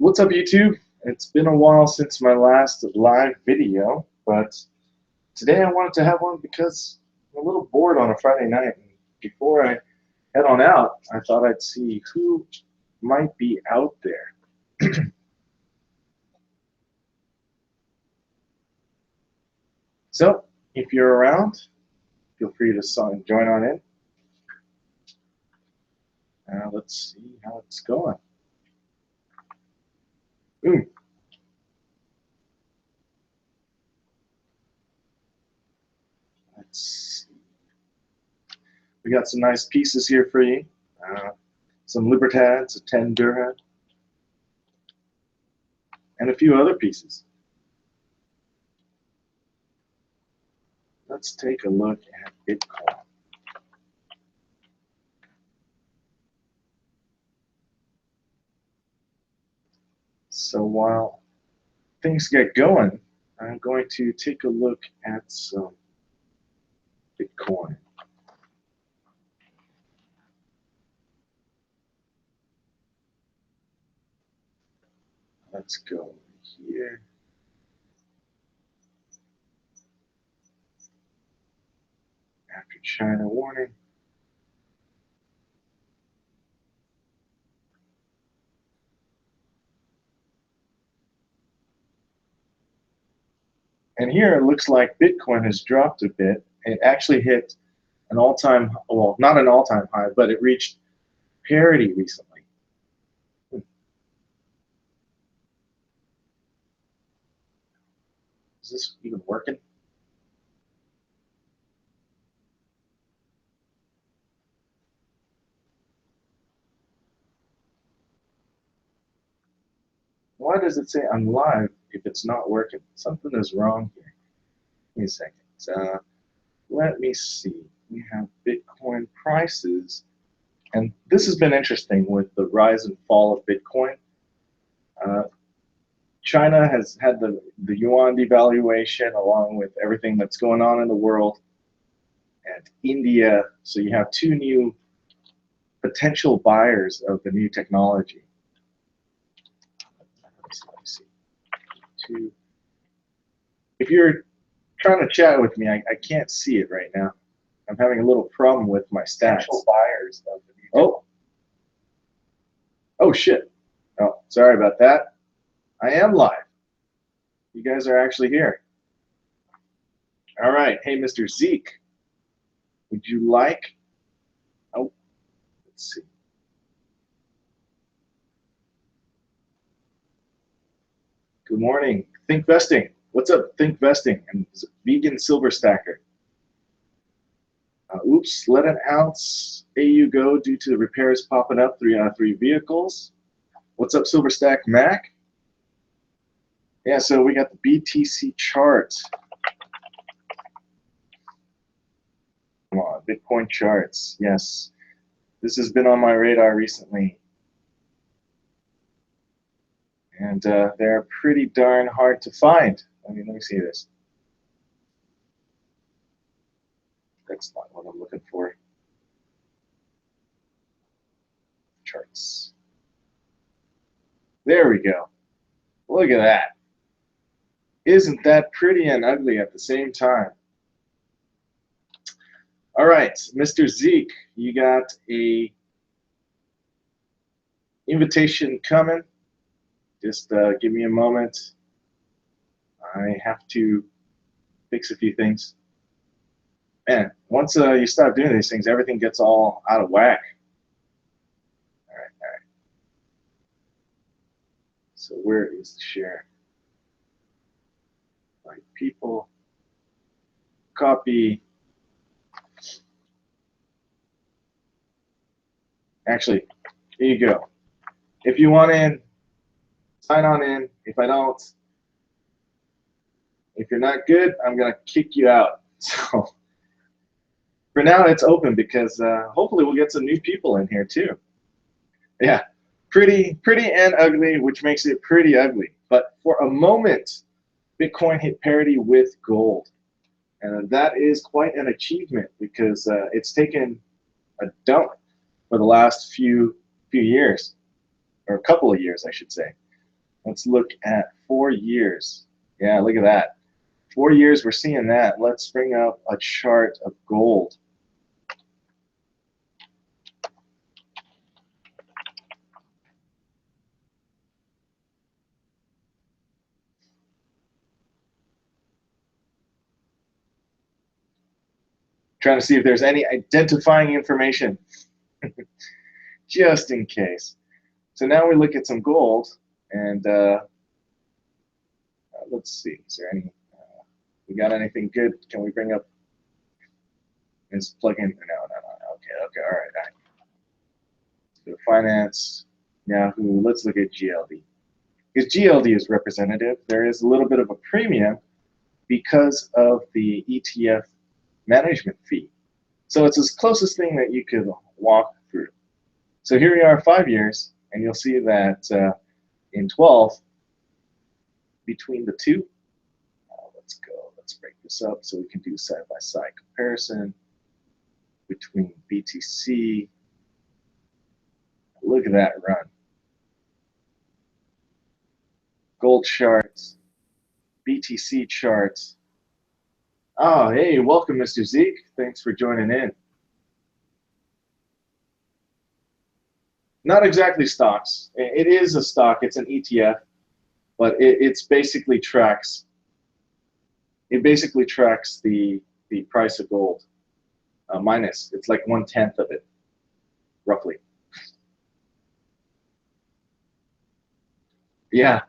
What's up, YouTube? It's been a while since my last live video, but today I wanted to have one because I'm a little bored on a Friday night. And before I head on out, I thought I'd see who might be out there. So, if you're around, feel free to join on in. Let's see how it's going. Ooh. Let's see. We got some nice pieces here for you. Some Libertads, a 10 dirham, and a few other pieces. Let's take a look at Bitcoin. So while things get going, I'm going to take a look at some Bitcoin. Let's go here. After China warning. And here it looks like Bitcoin has dropped a bit. It actually hit an all-time, well, not an all-time high, but it reached parity recently. Is this even working? Why does it say I'm live if it's not working? Something is wrong here. Give me a second. Let me see. We have Bitcoin prices. And this has been interesting with the rise and fall of Bitcoin. China has had the yuan devaluation along with everything that's going on in the world. And India, so you have two new potential buyers of the new technology. Let me see. If you're trying to chat with me, I can't see it right now. I'm having a little problem with my stats. Buyers of the new Oh, shit. Oh, sorry about that. I am live. You guys are actually here. All right. Hey, Mr. Zeke, would you like... Oh, let's see. Good morning. Think Vesting. What's up, Think Vesting? And Vegan Silver Stacker. Oops, let an ounce AU go due to the repairs popping up 3 out of 3 vehicles. What's up, Silver Stack Mac? Yeah, so we got the BTC chart. Come on, Bitcoin charts. Yes, this has been on my radar recently. And they're pretty darn hard to find. I mean, let me see this. That's not what I'm looking for. Charts. There we go. Look at that. Isn't that pretty and ugly at the same time? All right, Mr. Zeke, you got a invitation coming. Just give me a moment. I have to fix a few things. Man, once you start doing these things, everything gets all out of whack. All right. So where is the share? Like people, copy. Actually, here you go. If you want in, sign on in. If I don't, if you're not good, I'm gonna kick you out. So for now, it's open because hopefully we'll get some new people in here too. Yeah, pretty and ugly, which makes it pretty ugly. But for a moment, Bitcoin hit parity with gold. And that is quite an achievement because it's taken a dump for the last few years, or a couple of years, I should say. Let's look at 4 years. Yeah, look at that. 4 years, we're seeing that. Let's bring up a chart of gold. Trying to see if there's any identifying information, just in case. So now we look at some gold, and let's see. Is there any? We got anything good? Can we bring up? Let's plug in. No. Okay. All right. So finance, Yahoo. Let's look at GLD. Because GLD is representative. There is a little bit of a premium because of the ETF management fee. So it's the closest thing that you could walk through. So here we are 5 years, and you'll see that in 12, between the two, let's break this up so we can do side-by-side comparison between BTC. Look at that run. Gold charts, BTC charts. Oh, hey, welcome, Mr. Zeke. Thanks for joining in. Not exactly stocks. It is a stock. It's an ETF, but it's basically tracks. It basically tracks the price of gold minus. It's like 1/10 of it, roughly. Yeah,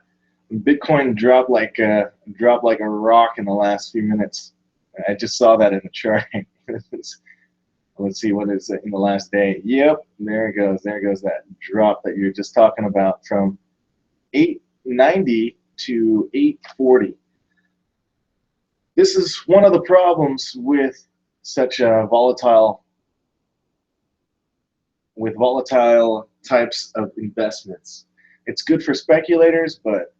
Bitcoin dropped like a rock in the last few minutes. I just saw that in the chart. Let's see what is in the last day. Yep, there it goes. There goes that drop that you're just talking about from 890 to 840. This is one of the problems with such a volatile types of investments. It's good for speculators, but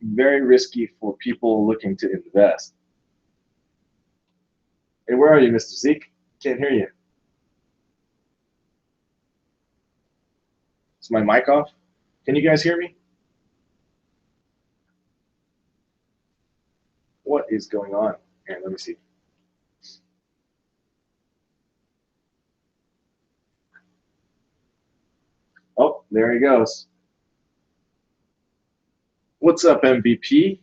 very risky for people looking to invest. Hey, where are you, Mr. Zeke? Can't hear you. Is my mic off? Can you guys hear me? What is going on? Here, let me see. Oh, there he goes. What's up, MVP?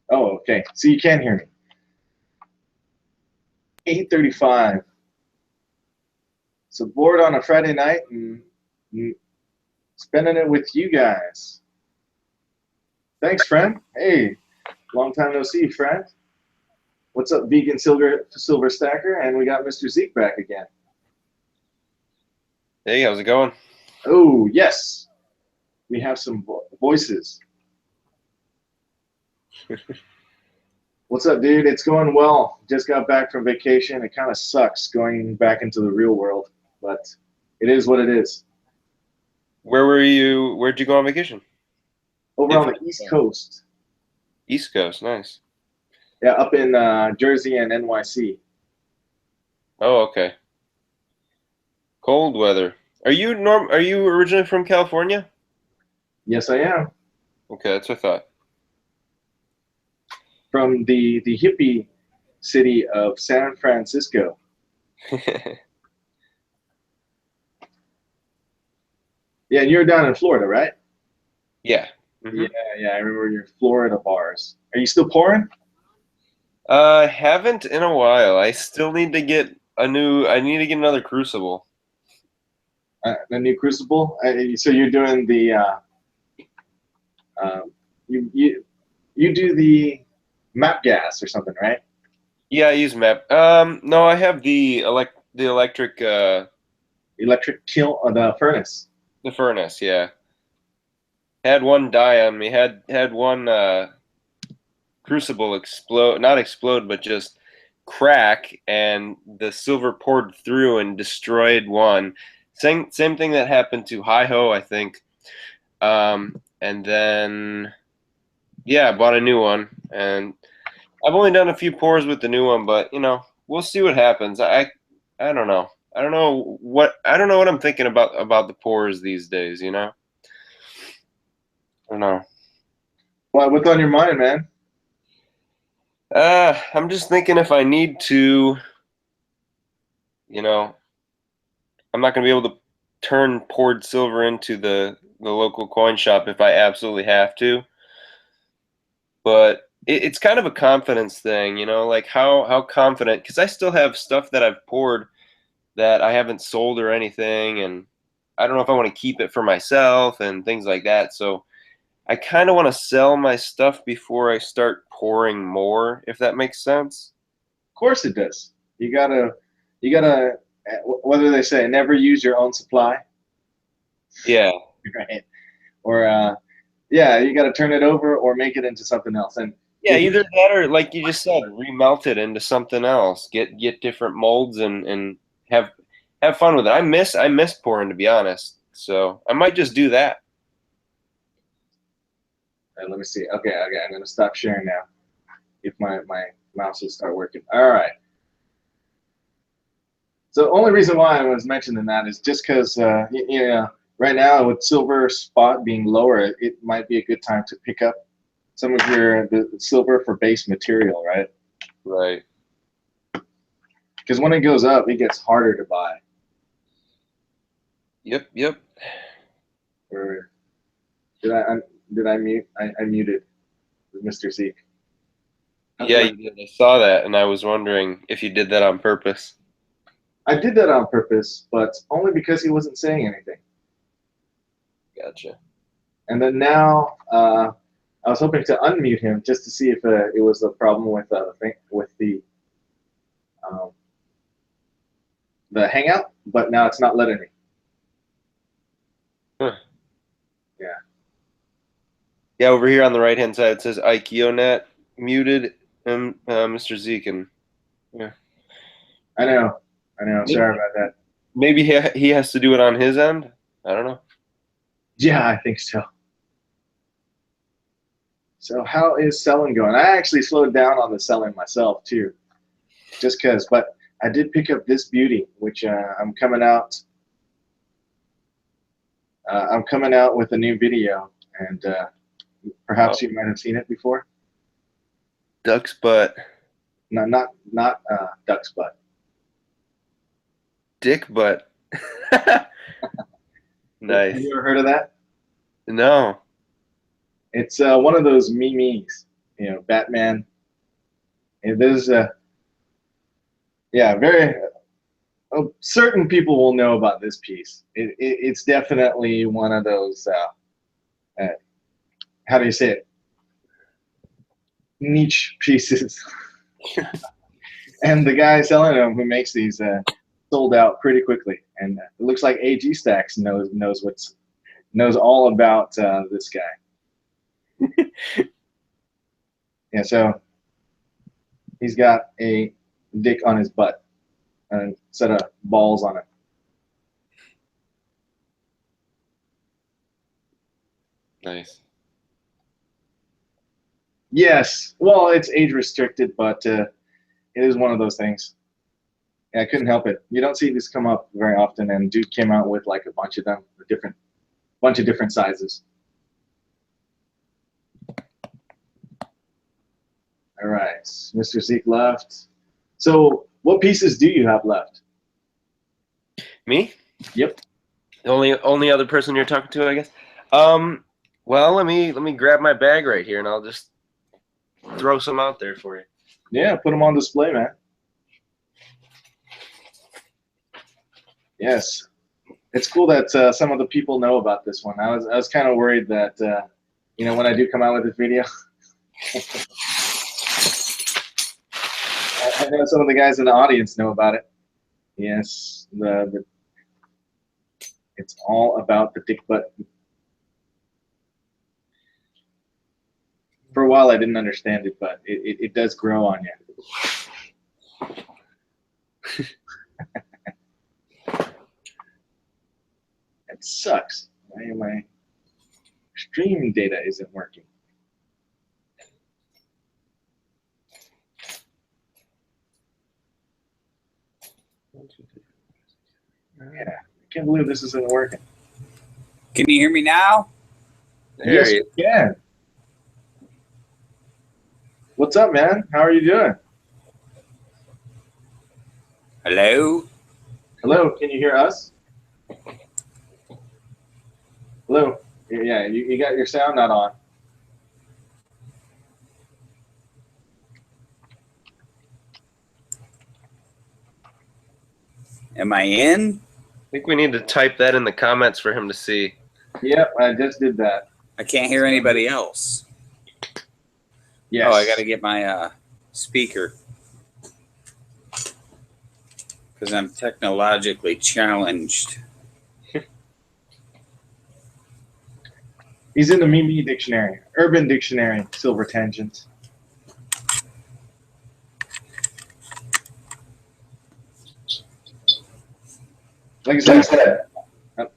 Oh, okay. So you can hear me. 8:35. So bored on a Friday night and spending it with you guys. Thanks, friend. Hey, long time no see, friend. What's up, Vegan Silver Stacker? And we got Mr. Zeke back again. Hey, how's it going? Oh, yes. We have some voices. What's up, dude? It's going well. Just got back from vacation. It kind of sucks going back into the real world, but it is what it is. Where were you? Where'd you go on vacation? Over on the East Coast. East Coast, nice. Yeah, up in Jersey and NYC. Oh, okay. Cold weather. Are you originally from California? Yes, I am. Okay, that's what I thought. From the hippie city of San Francisco. Yeah, and you're down in Florida, right? Yeah. Mm-hmm. Yeah, I remember your Florida bars. Are you still pouring? Haven't in a while. I still need to get I need to get another crucible. The new Crucible? So you're doing the, you do the map gas or something, right? Yeah, I use map. No, I have the electric Electric kiln, the furnace. the furnace, yeah. Had one die on me. Had one crucible not explode, but just crack, and the silver poured through and destroyed one. Same thing that happened to Hi Ho, I think. And then yeah, I bought a new one, and I've only done a few pours with the new one, but we'll see what happens. I don't know. I don't know what I'm thinking about the pours these days. I don't know. What's on your mind, man? I'm just thinking if I need to, you know, I'm not going to be able to turn poured silver into the local coin shop if I absolutely have to. But it's kind of a confidence thing, like how confident, because I still have stuff that I've poured that I haven't sold or anything, and I don't know if I want to keep it for myself and things like that. So I kind of want to sell my stuff before I start pouring more, if that makes sense. Of course it does. You gotta. What do they say? Never use your own supply, Yeah. right? Or yeah, you got to turn it over or make it into something else. And Yeah, if either that or like you just said, remelt it into something else. Get different molds and have fun with it. I miss pouring, to be honest. So I might just do that. let me see. Okay, I'm gonna stop sharing now. If my mouse will start working. All right. So the only reason why I was mentioning that is just because right now with silver spot being lower, it might be a good time to pick up some of the silver for base material, right? Right. Because when it goes up, it gets harder to buy. Yep, yep. Or did I mute? I muted Mr. Zeke. Yeah, you did. I saw that, and I was wondering if you did that on purpose. I did that on purpose, but only because he wasn't saying anything. Gotcha. And then now I was hoping to unmute him just to see if it was a problem with um, the Hangout, but now it's not letting me. Huh. Yeah. Yeah, over here on the right-hand side, it says IKEONet muted Mr. Zeke, and yeah. I know. Sorry about that. Maybe he has to do it on his end. I don't know. Yeah, I think so. So how is selling going? I actually slowed down on the selling myself too, just because. But I did pick up this beauty, which I'm coming out. I'm coming out with a new video, and Oh, perhaps you might have seen it before. duck's butt, Not duck's butt. dick butt. Have Nice. you ever heard of that? No. It's one of those memes, Batman. And there's yeah, very certain people will know about this piece. It's definitely one of those. How do you say it? Niche pieces. And the guy selling them who makes these sold out pretty quickly. And it looks like AG Stacks knows all about this guy. Yeah, so he's got a dick on his butt and a set of balls on it. Nice. Yes, well, it's age restricted, but it is one of those things. Yeah, I couldn't help it. You don't see these come up very often, and dude came out with like a bunch of them, a bunch of different sizes. All right, Mr. Zeke left. So, what pieces do you have left? Me? Yep. The only other person you're talking to, I guess. Well, let me grab my bag right here, and I'll just throw some out there for you. Yeah, put them on display, man. Yes, it's cool that some of the people know about this one. I was kind of worried that when I do come out with this video, I know some of the guys in the audience know about it. Yes, it's all about the dick butt. For a while, I didn't understand it, but it does grow on you. It sucks. My streaming data isn't working. Yeah, I can't believe this isn't working. Can you hear me now? There Yes, he we is. can. What's up, man? How are you doing? Hello? Hello, can you hear us? Hello? Yeah, you got your sound not on. Am I in? I think we need to type that in the comments for him to see. Yep, I just did that. I can't hear anybody else. Yes. Oh, I got to get my speaker because I'm technologically challenged. He's in the Mimi Dictionary, Urban Dictionary, Silver Tangent. Like I said,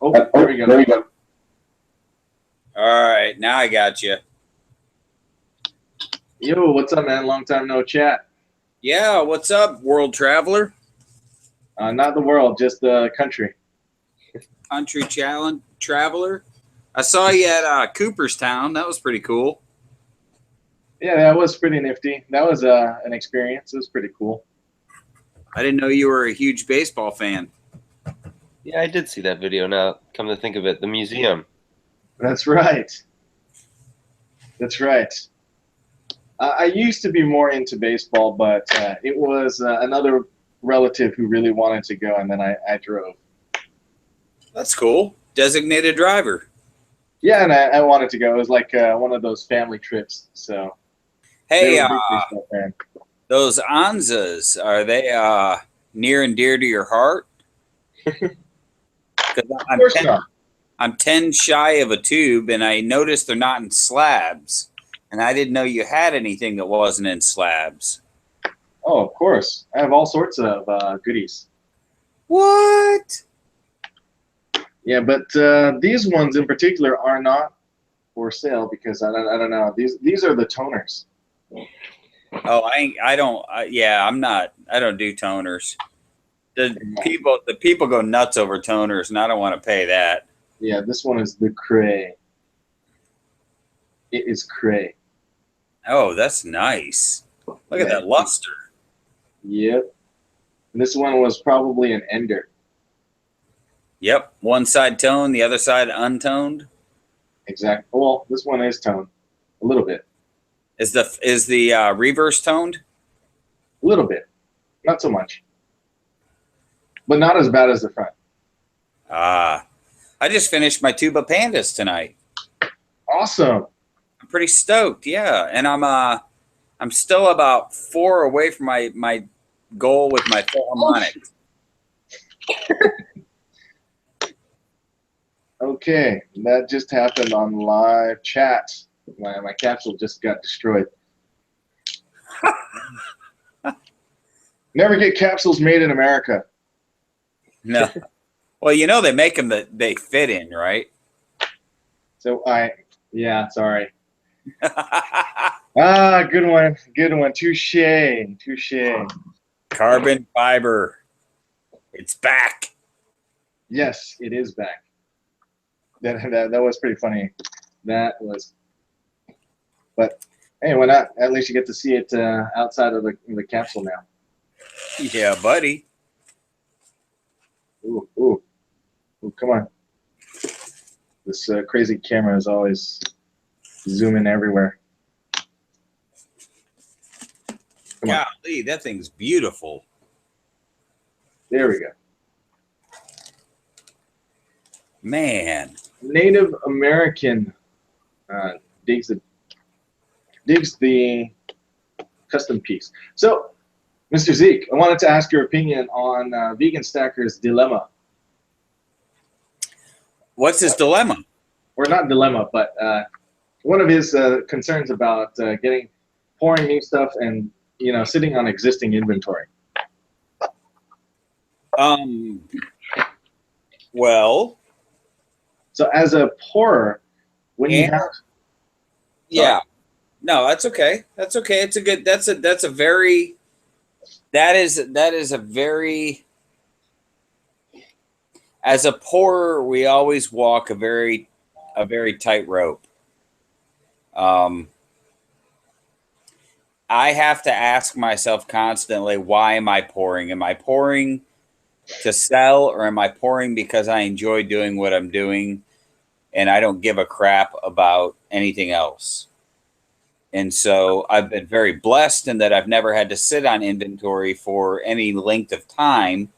oh, there we go. There we go. All right, now I got you. Yo, what's up, man? Long time no chat. Yeah, what's up, world traveler? Not the world, just the country. Country challenge traveler. I saw you at Cooperstown. That was pretty cool. Yeah, that was pretty nifty. That was an experience. It was pretty cool. I didn't know you were a huge baseball fan. Yeah, I did see that video now. Come to think of it, the museum. That's right. That's right. I used to be more into baseball, but it was another relative who really wanted to go, and then I drove. That's cool. Designated driver. Yeah, and I wanted to go. It was like one of those family trips. So, they Hey, were a big baseball fan. those Anzas, are they near and dear to your heart? 'Cause Of course not. I'm 10 shy of a tube, and I noticed they're not in slabs. And I didn't know you had anything that wasn't in slabs. Oh, of course. I have all sorts of goodies. What? Yeah, but these ones in particular are not for sale because I don't know. These are the toners. Oh, I'm not. I don't do toners. The people go nuts over toners, and I don't want to pay that. Yeah, this one is the Cray. It is Cray. Oh, that's nice. Look at that luster. Yep. And this one was probably an Ender. Yep, one side toned, the other side untoned. Exactly. Well, this one is toned a little bit. Is the reverse toned? A little bit, not so much, but not as bad as the front. I just finished my tuba pandas tonight. Awesome. I'm pretty stoked, yeah, and I'm still about 4 away from my goal with my Philharmonic. Okay, that just happened on live chat. My capsule just got destroyed. Never get capsules made in America. No, well, they make them that they fit in, right? So yeah, sorry. Good one. Touche. Carbon fiber, it's back. Yes, it is back. That was pretty funny. That was, but hey, why not? At least you get to see it outside of the capsule now. Yeah, buddy. Ooh, come on. This crazy camera is always zooming everywhere. Come on. Golly, that thing's beautiful. There we go. Man. Native American digs the custom piece. So, Mr. Zeke, I wanted to ask your opinion on Vegan Stacker's dilemma. What's his dilemma? Or not dilemma, but one of his concerns about pouring new stuff and sitting on existing inventory. Well. So as a pourer, when you have. Yeah. No, that's okay. That's okay. It's a good. That is a very. As a pourer, we always walk a very tight rope. Um, I have to ask myself constantly, why am I pouring? Am I pouring to sell, or am I pouring because I enjoy doing what I'm doing and I don't give a crap about anything else? And so I've been very blessed in that I've never had to sit on inventory for any length of time.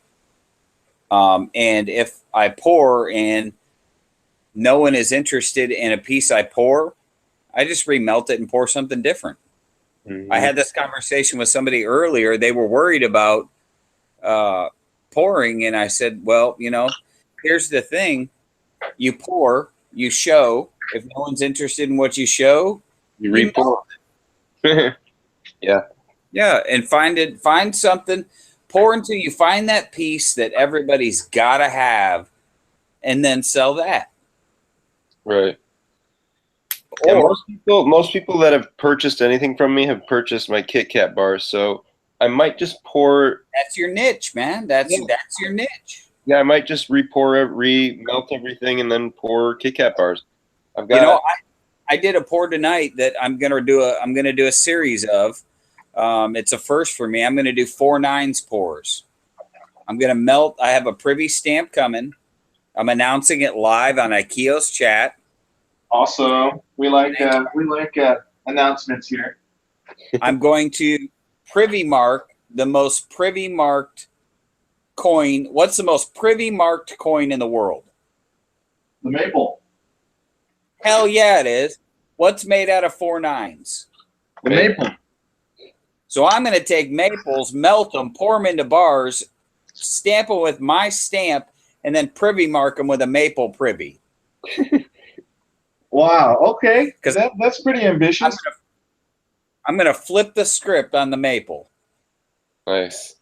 And if I pour and no one is interested in a piece I pour, I just remelt it and pour something different. Mm-hmm. I had this conversation with somebody earlier. They were worried about pouring. And I said, well, here's the thing. You pour, you show. If no one's interested in what you show, You report. Yeah. Yeah, and find something, pour until you find that piece that everybody's got to have, and then sell that. Right. Or Yeah, most people that have purchased anything from me have purchased my Kit Kat bars, so I might just pour. that's your niche, man. That's your niche. Yeah, I might just remelt everything and then pour Kit Kat bars. I've got. I did a pour tonight that I'm gonna do a series of. It's a first for me. I'm gonna do 4 9s pours. I'm gonna melt. I have a privy stamp coming. I'm announcing it live on IKEO's chat. Also, we like announcements here. I'm going to privy mark the most privy marked coin. What's the most privy marked coin in the world? The maple. Hell yeah, it is. What's made out of 4 9s? The maple. So I'm going to take maples, melt them, pour them into bars, stamp them with my stamp, and then privy mark them with a maple privy. Wow. Okay. Because that's pretty ambitious. I'm going to flip the script on the maple. Nice.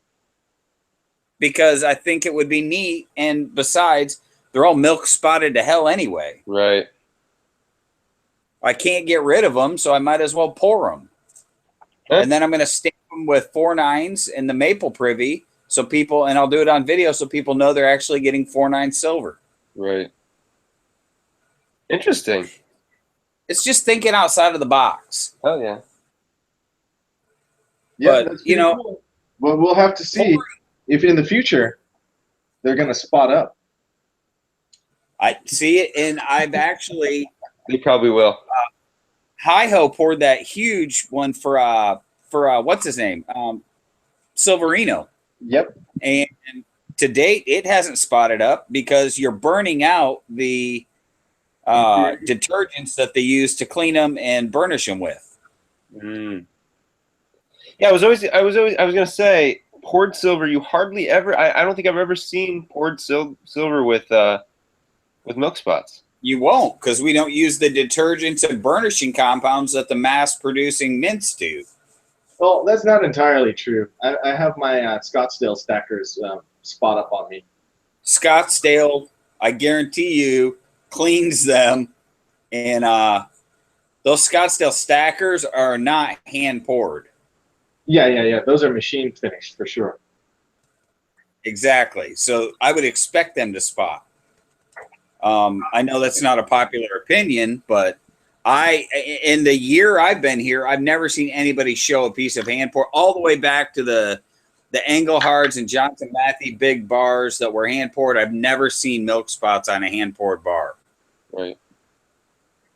Because I think it would be neat. And besides, they're all milk spotted to hell anyway. Right. I can't get rid of them, so I might as well pour them. And then I'm going to stamp them with 4 9s in the maple privy, so people, and I'll do it on video so people know they're actually getting 4 9 silver. Right. Interesting. It's just thinking outside of the box. Oh yeah. Yeah, But, cool. Well, we'll have to see if in the future they're going to spot up. I see it, and I've actually. They probably will. Hi-Ho poured that huge one for what's his name? Silverino. Yep. And to date, it hasn't spotted up because you're burning out the detergents that they use to clean them and burnish them with. Mm. Yeah, I was gonna say poured silver. You hardly ever. I don't think I've ever seen poured silver with milk spots. You won't, because we don't use the detergents and burnishing compounds that the mass-producing mints do. Well, that's not entirely true. I have my Scottsdale stackers spot up on me. Scottsdale, I guarantee you, cleans them, and those Scottsdale stackers are not hand-poured. Yeah. Those are machine finished for sure. Exactly. So I would expect them to spot. I know that's not a popular opinion, but in the year I've been here, I've never seen anybody show a piece of hand pour all the way back to the Englehards and Johnson Matthey big bars that were hand poured. I've never seen milk spots on a hand poured bar. Right.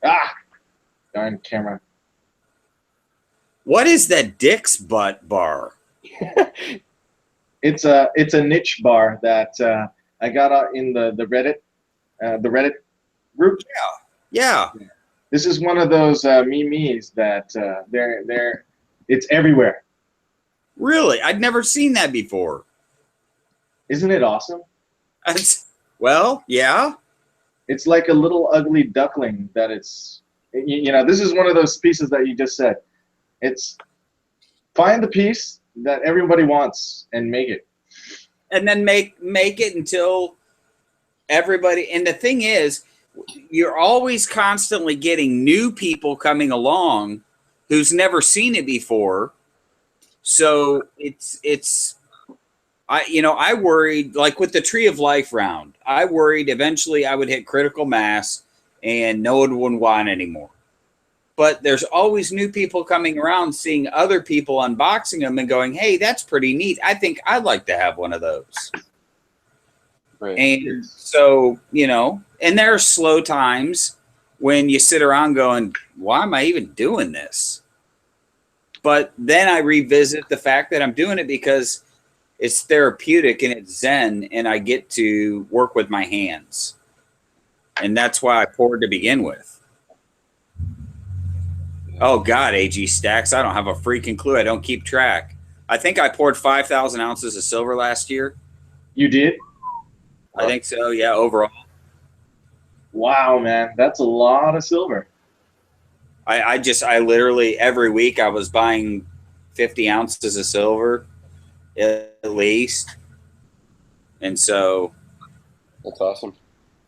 Ah, darn camera. What is that Dick's Butt bar? It's a niche bar that I got in the Reddit group. Yeah. This is one of those memes that it's everywhere. Really? I'd never seen that before. Isn't it awesome? Well, yeah. It's like a little ugly duckling that it's, this is one of those pieces that you just said. It's find the piece that everybody wants and make it. And then make it until everybody, and the thing is, you're always constantly getting new people coming along who's never seen it before. So I worried, like with the Tree of Life round, I worried eventually I would hit critical mass and no one wouldn't want anymore. But there's always new people coming around, seeing other people unboxing them and going, hey, that's pretty neat. I think I'd like to have one of those. Right. And so, you know, and there are slow times when you sit around going, why am I even doing this? But then I revisit the fact that I'm doing it because it's therapeutic and it's zen, and I get to work with my hands. And that's why I poured to begin with. Oh, God, AG Stacks. I don't have a freaking clue. I don't keep track. I think I poured 5,000 ounces of silver last year. You did? I think so, yeah, overall. Wow, man. That's a lot of silver. I literally, every week I was buying 50 ounces of silver at least. And so That's awesome.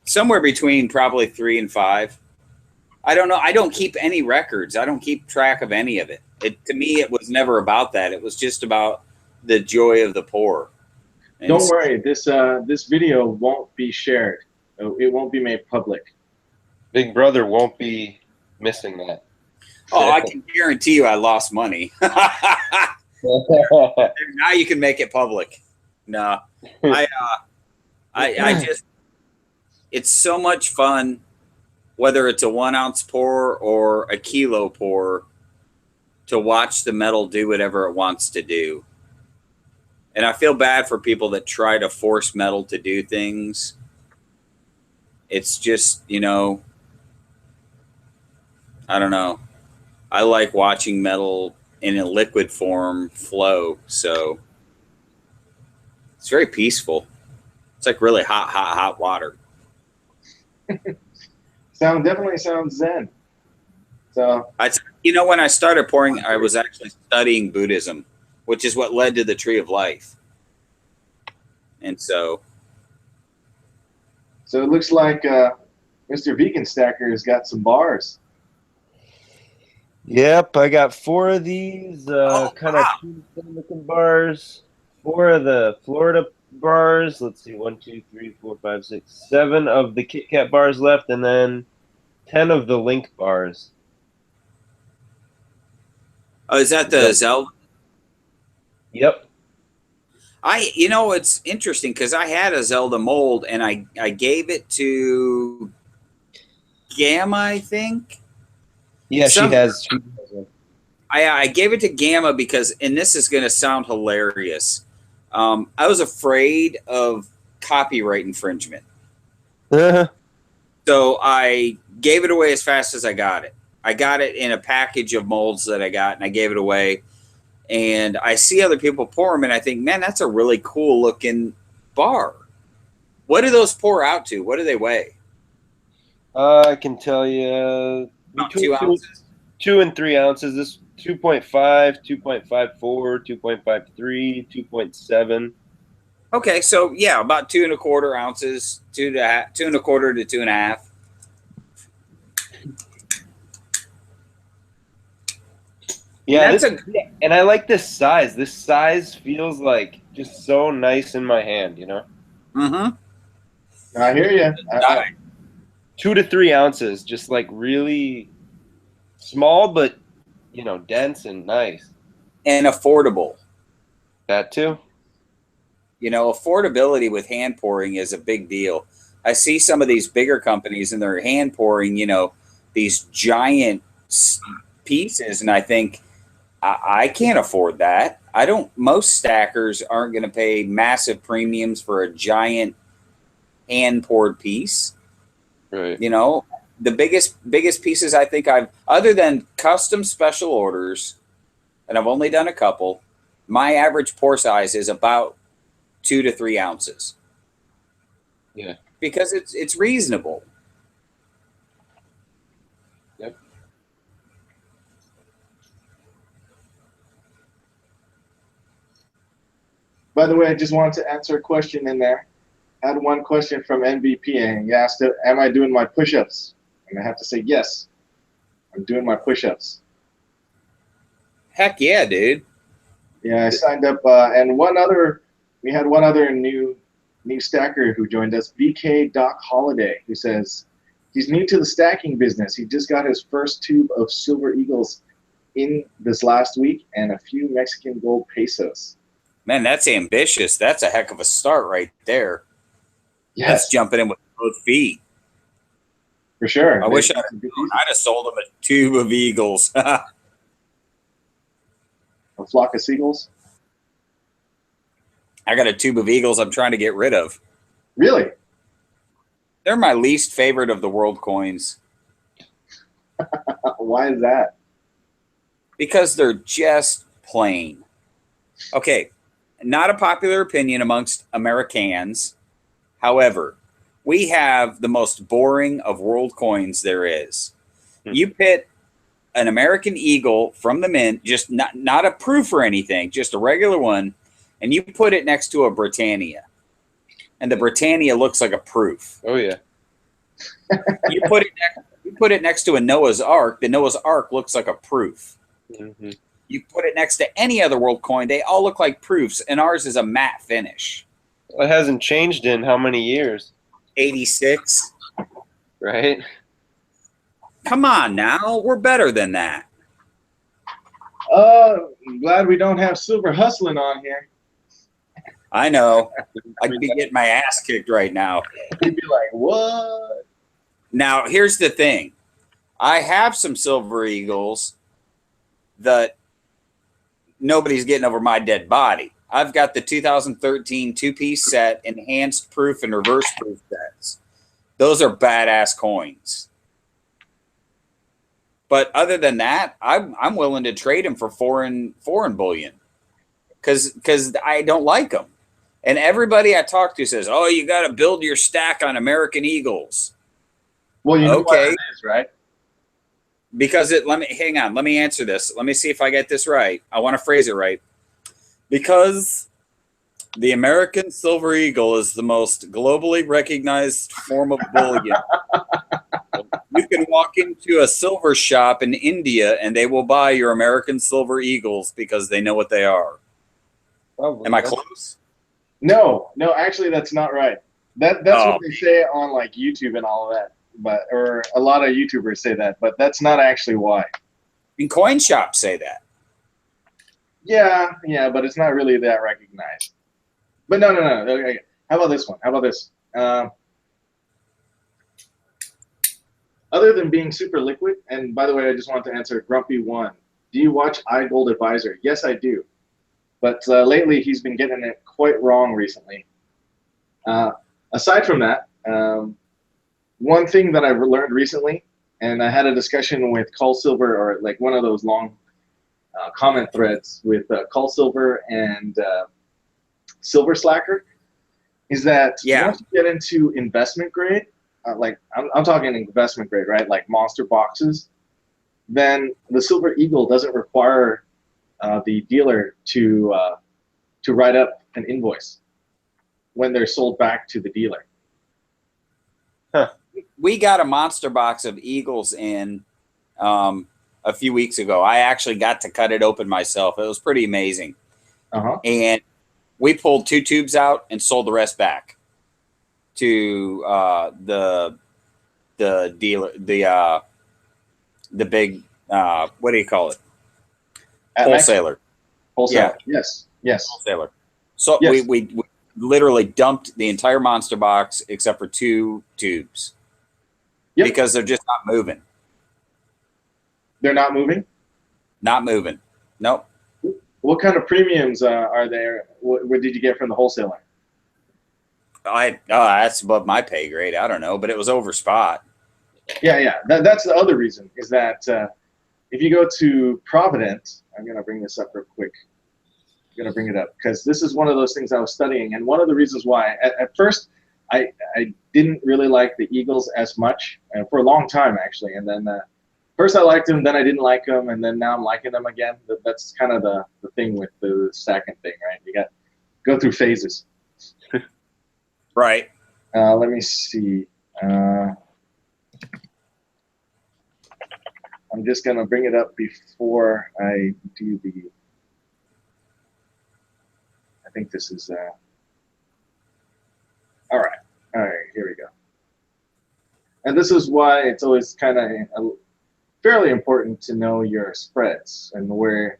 somewhere between probably 3 and 5. I don't know. I don't keep any records. I don't keep track of any of it. To me, it was never about that. It was just about the joy of the pour. And don't worry. This video won't be shared. It won't be made public. Big Brother won't be missing that. Oh, I can guarantee you I lost money. Now you can make it public. No, I just, it's so much fun, whether it's a 1 ounce pour or a kilo pour, to watch the metal do whatever it wants to do. And I feel bad for people that try to force metal to do things. It's just, you know, I don't know. I like watching metal in a liquid form flow. So it's very peaceful. It's like really hot water. Definitely sounds zen. So you know, when I started pouring, I was actually studying Buddhism, which is what led to the Tree of Life. And so it looks like Mr. Vegan Stacker has got some bars. Yep, I got 4 of these kind of looking bars, 4 of the Florida bars. Let's see, 1, 2, 3, 4, 5, 6, 7 of the Kit Kat bars left, and then 10 of the Link bars. Oh, is that the Zelda? Yep. You know, it's interesting because I had a Zelda mold and I gave it to Gamma, I think. Yeah, she has one. I gave it to Gamma because, and this is going to sound hilarious, I was afraid of copyright infringement. So I gave it away as fast as I got it. I got it in a package of molds that I got, and I gave it away. And I see other people pour them, and I think, man, that's a really cool looking bar. What do those pour out to? What do they weigh? I can tell you About 2 ounces. 2 and 3 ounces. This 2.5, 2.54, 2.53, 2.7. Okay, so yeah, about 2 1/4 ounces, 2 1/4 to 2 1/2. Yeah, and I like this size. This size feels like just so nice in my hand, you know? Mm-hmm. I hear you. 2 to 3 ounces, just like really small, but, you know, dense and nice. And affordable. That too. You know, affordability with hand pouring is a big deal. I see some of these bigger companies and they're hand pouring, you know, these giant pieces, and I think, I can't afford that. Most stackers aren't going to pay massive premiums for a giant hand poured piece. Right. You know, the biggest pieces I think other than custom special orders, and I've only done a couple, my average pour size is about 2 to 3 ounces. Yeah. Because it's reasonable. Yep. By the way, I just wanted to answer a question in there. I had one question from MVP, and he asked, am I doing my push-ups? And I have to say, yes, I'm doing my push-ups. Heck yeah, dude. Yeah, I signed up, and we had one other new stacker who joined us, BK Doc Holiday, who says, He's new to the stacking business. He just got his first tube of silver eagles in this last week and a few Mexican gold pesos. Man, that's ambitious. That's a heck of a start right there. Yes, That's jumping in with both feet. for sure. I wish I'd have sold him a tube of eagles. A flock of seagulls. I got a tube of eagles I'm trying to get rid of. Really? They're my least favorite of the world coins. Why is that? Because they're just plain. Okay, not a popular opinion amongst Americans. However, we have the most boring of world coins there is. You pit an American eagle from the mint, just not a proof or anything, just a regular one, and you put it next to a Britannia. And the Britannia looks like a proof. Oh yeah. You put it next to a Noah's Ark, the Noah's Ark looks like a proof. Mm-hmm. You put it next to any other world coin, they all look like proofs, and ours is a matte finish. Well, it hasn't changed in how many years? 86. Right? Come on now, we're better than that. I'm glad we don't have Silver Hustling on here. I know. I'd be getting my ass kicked right now. He'd be like, what? Now, here's the thing. I have some silver eagles that nobody's getting over my dead body. I've got the 2013 two-piece set, enhanced proof and reverse proof sets. Those are badass coins. But other than that, I'm willing to trade them for foreign bullion because I don't like them. And everybody I talk to says, "Oh, you got to build your stack on American Eagles." Well, you know what it is, right? Because hang on, let me answer this. Let me see if I get this right. I want to phrase it right. Because the American Silver Eagle is the most globally recognized form of bullion. You can walk into a silver shop in India and they will buy your American Silver Eagles because they know what they are. Probably. Am I close? No, actually, that's not right. That's what they say on like YouTube and all of that. Or a lot of YouTubers say that, but that's not actually why. And coin shops say that. Yeah, but it's not really that recognized. But no. Okay. How about this one? How about this? Other than being super liquid, and by the way, I just want to answer Grumpy One. Do you watch iGold Advisor? Yes, I do. But lately, he's been getting it quite wrong recently. Aside from that, one thing that I've learned recently, and I had a discussion with Call Silver, or like one of those long comment threads with Call Silver and Silver Slacker, is that once you get into investment grade, like I'm talking investment grade, right? Like monster boxes, then the Silver Eagle doesn't require the dealer to write up an invoice when they're sold back to the dealer. Huh. We got a monster box of Eagles in a few weeks ago. I actually got to cut it open myself. It was pretty amazing. And we pulled 2 tubes out and sold the rest back to the dealer, the big what do you call it? Wholesaler. Wholesaler. Yeah. Yes. Wholesaler. So yes. we literally dumped the entire monster box except for 2 tubes. Yep. Because they're just not moving. They're not moving? Not moving. Nope. What kind of premiums are there? What did you get from the wholesaler? That's above my pay grade. I don't know, but it was over spot. Yeah. That's the other reason, is that if you go to Provident, I'm going to bring this up real quick. I'm going to bring it up because this is one of those things I was studying, and one of the reasons why, at first, I didn't really like the Eagles as much, and for a long time, actually, and then first I liked them, then I didn't like them, and then now I'm liking them again. That's kind of the thing with the stacking thing, right? You got go through phases. Right. Let me see. I'm just going to bring it up before I do the... I think this is... All right, here we go. And this is why it's always kind of fairly important to know your spreads and where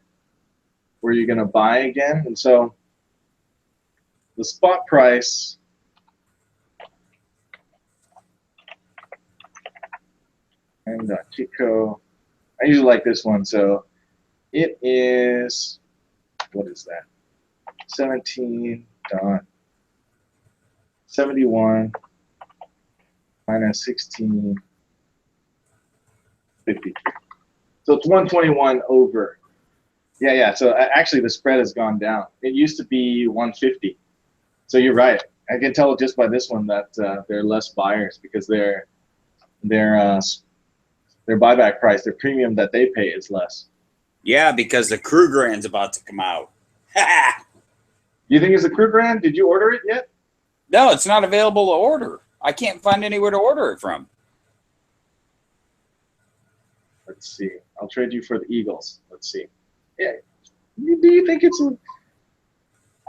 you're going to buy again. And so the spot price and Kiko, I usually like this one. So it is, what is that? 17.71 minus 16.53. So it's 121 over. Yeah. So actually, the spread has gone down. It used to be 150. So you're right. I can tell just by this one that there are less buyers because their buyback price, their premium that they pay is less. Yeah, because the Krugerrand's about to come out. You think it's a Krugerrand? Did you order it yet? No, it's not available to order. I can't find anywhere to order it from. Let's see. I'll trade you for the Eagles. Let's see. Yeah. Do you think it's a?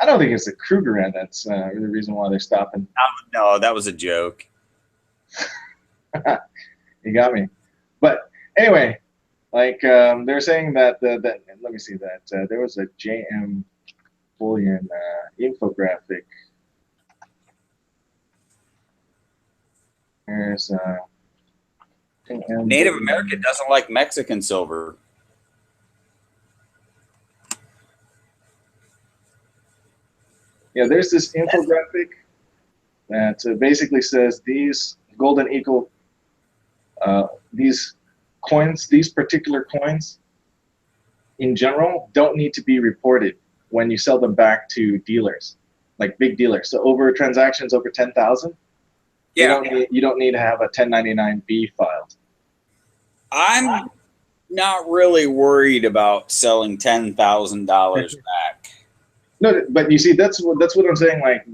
I don't think it's a Krugerrand. That's the reason why they're stopping. No, that was a joke. You got me. But anyway, like they're saying that let me see that there was a JM Bullion infographic. There's Native American doesn't like Mexican silver. Yeah, there's this infographic that basically says these golden eagle, these coins, these particular coins, in general, don't need to be reported when you sell them back to dealers, like big dealers. So over transactions over 10,000, you don't need to have a 1099B filed. I'm not really worried about selling $10,000 back. No, but you see, that's what I'm saying. Like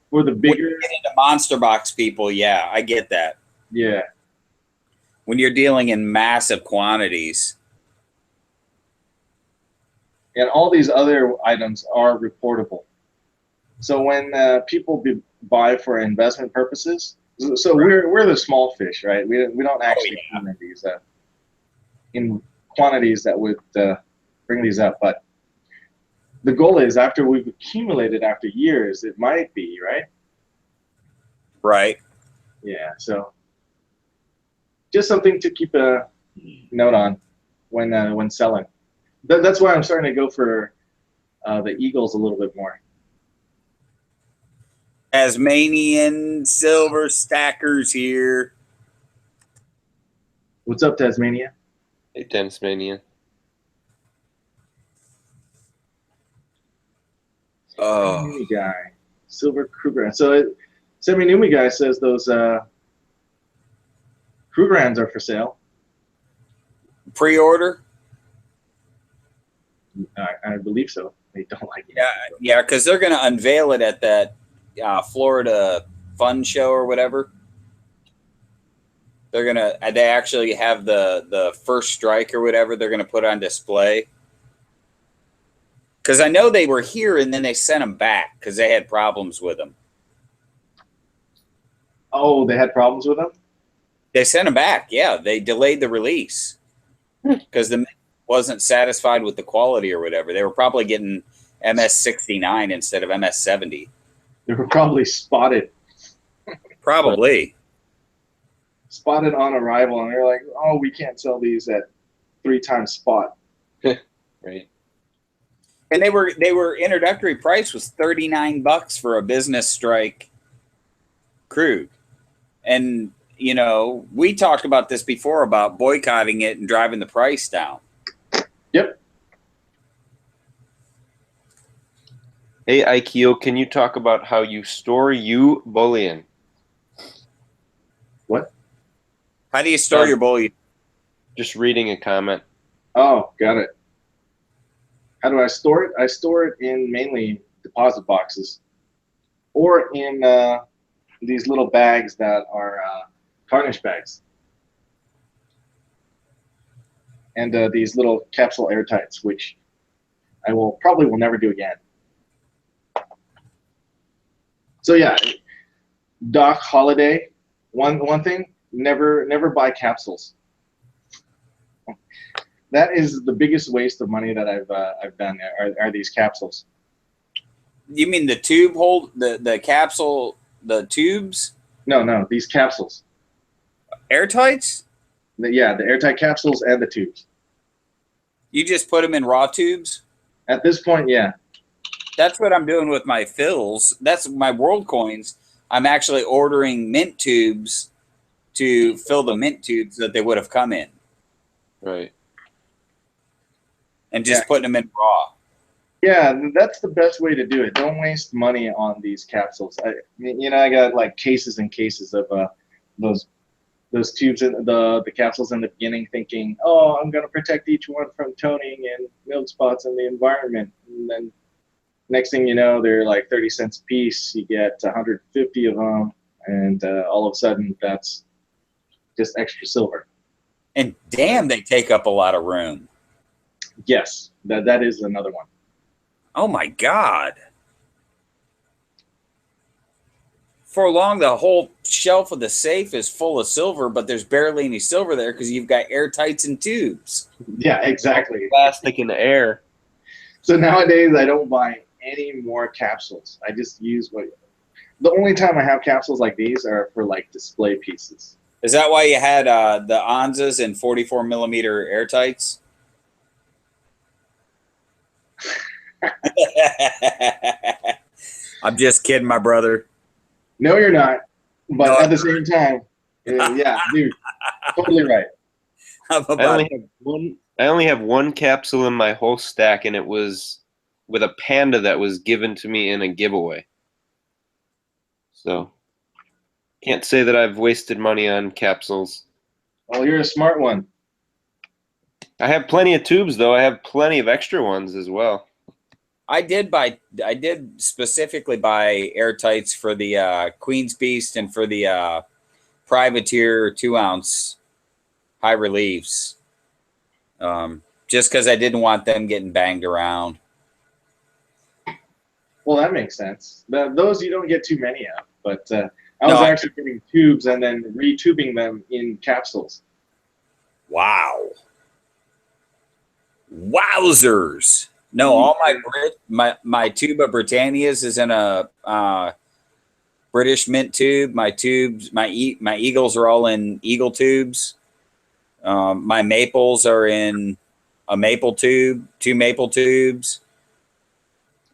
for the bigger, when you get into monster box people, yeah, I get that. Yeah. When you're dealing in massive quantities. And all these other items are reportable. So when people buy for investment purposes, so we're the small fish, right? We don't actually in these in quantities that would bring these up. But the goal is after we've accumulated after years, it might be, right? Right. Yeah. So just something to keep a note on when selling. That's why I'm starting to go for the Eagles a little bit more. Tasmanian silver stackers here. What's up, Tasmania? Hey, Tasmania. Oh, Semi-Numi guy, Silver Krugerrand. So Semi-Numi guy says those Krugerrands are for sale. pre-order? I believe so. They don't like it. Yeah, because they're going to unveil it at that Florida Fun Show or whatever. They actually have the first strike or whatever they're going to put on display. Because I know they were here and then they sent them back because they had problems with them. Oh, they had problems with them? They sent them back. Yeah, they delayed the release because the wasn't satisfied with the quality or whatever. They were probably getting MS69 instead of MS70. They were probably spotted. Probably. Spotted on arrival, and they're like, oh, we can't sell these at 3 times spot. Right. And they were introductory price was $39 for a business strike Krug. And, you know, we talked about this before about boycotting it and driving the price down. Yep. Hey, Aikio, can you talk about how you store bullion? What? How do you store your bullion? Just reading a comment. Oh, got it. How do I store it? I store it in mainly deposit boxes or in these little bags that are tarnish bags. And these little capsule airtights, which I probably will never do again. So yeah, Doc Holiday. One thing, never buy capsules. That is the biggest waste of money that I've done. Are these capsules? You mean the tube hold the capsule, the tubes? No, these capsules. Airtights? Yeah, the airtight capsules and the tubes. You just put them in raw tubes? At this point, yeah. That's what I'm doing with my fills. That's my world coins. I'm actually ordering mint tubes to fill the mint tubes that they would have come in. Right. And just putting them in raw. Yeah, that's the best way to do it. Don't waste money on these capsules. I got like cases and cases of those tubes and the capsules in the beginning, thinking, oh, I'm gonna protect each one from toning and milk spots in the environment, and then next thing you know, they're like 30 cents a piece. You get 150 of them, and all of a sudden, that's just extra silver. And damn, they take up a lot of room. Yes, that is another one. Oh my God. For long, the whole shelf of the safe is full of silver, but there's barely any silver there because you've got airtights and tubes. Yeah, exactly. Plastic in the air. So nowadays, I don't buy any more capsules. I just use the only time I have capsules like these are for like display pieces. Is that why you had the Anzas and 44 millimeter airtights? I'm just kidding, my brother. No, you're not. But at the same time, yeah, dude, totally right. I only have one capsule in my whole stack, and it was with a panda that was given to me in a giveaway. So can't say that I've wasted money on capsules. Well, you're a smart one. I have plenty of tubes, though. I have plenty of extra ones as well. I did specifically buy airtights for the Queen's Beast and for the Privateer 2-ounce high reliefs. Just because I didn't want them getting banged around. Well, that makes sense. Those you don't get too many of, but I was actually getting tubes and then retubing them in capsules. Wow. Wowzers. No, all my tube of Britannias is in a British mint tube. My tubes, my Eagles are all in Eagle tubes. My maples are in a maple tube, 2 maple tubes.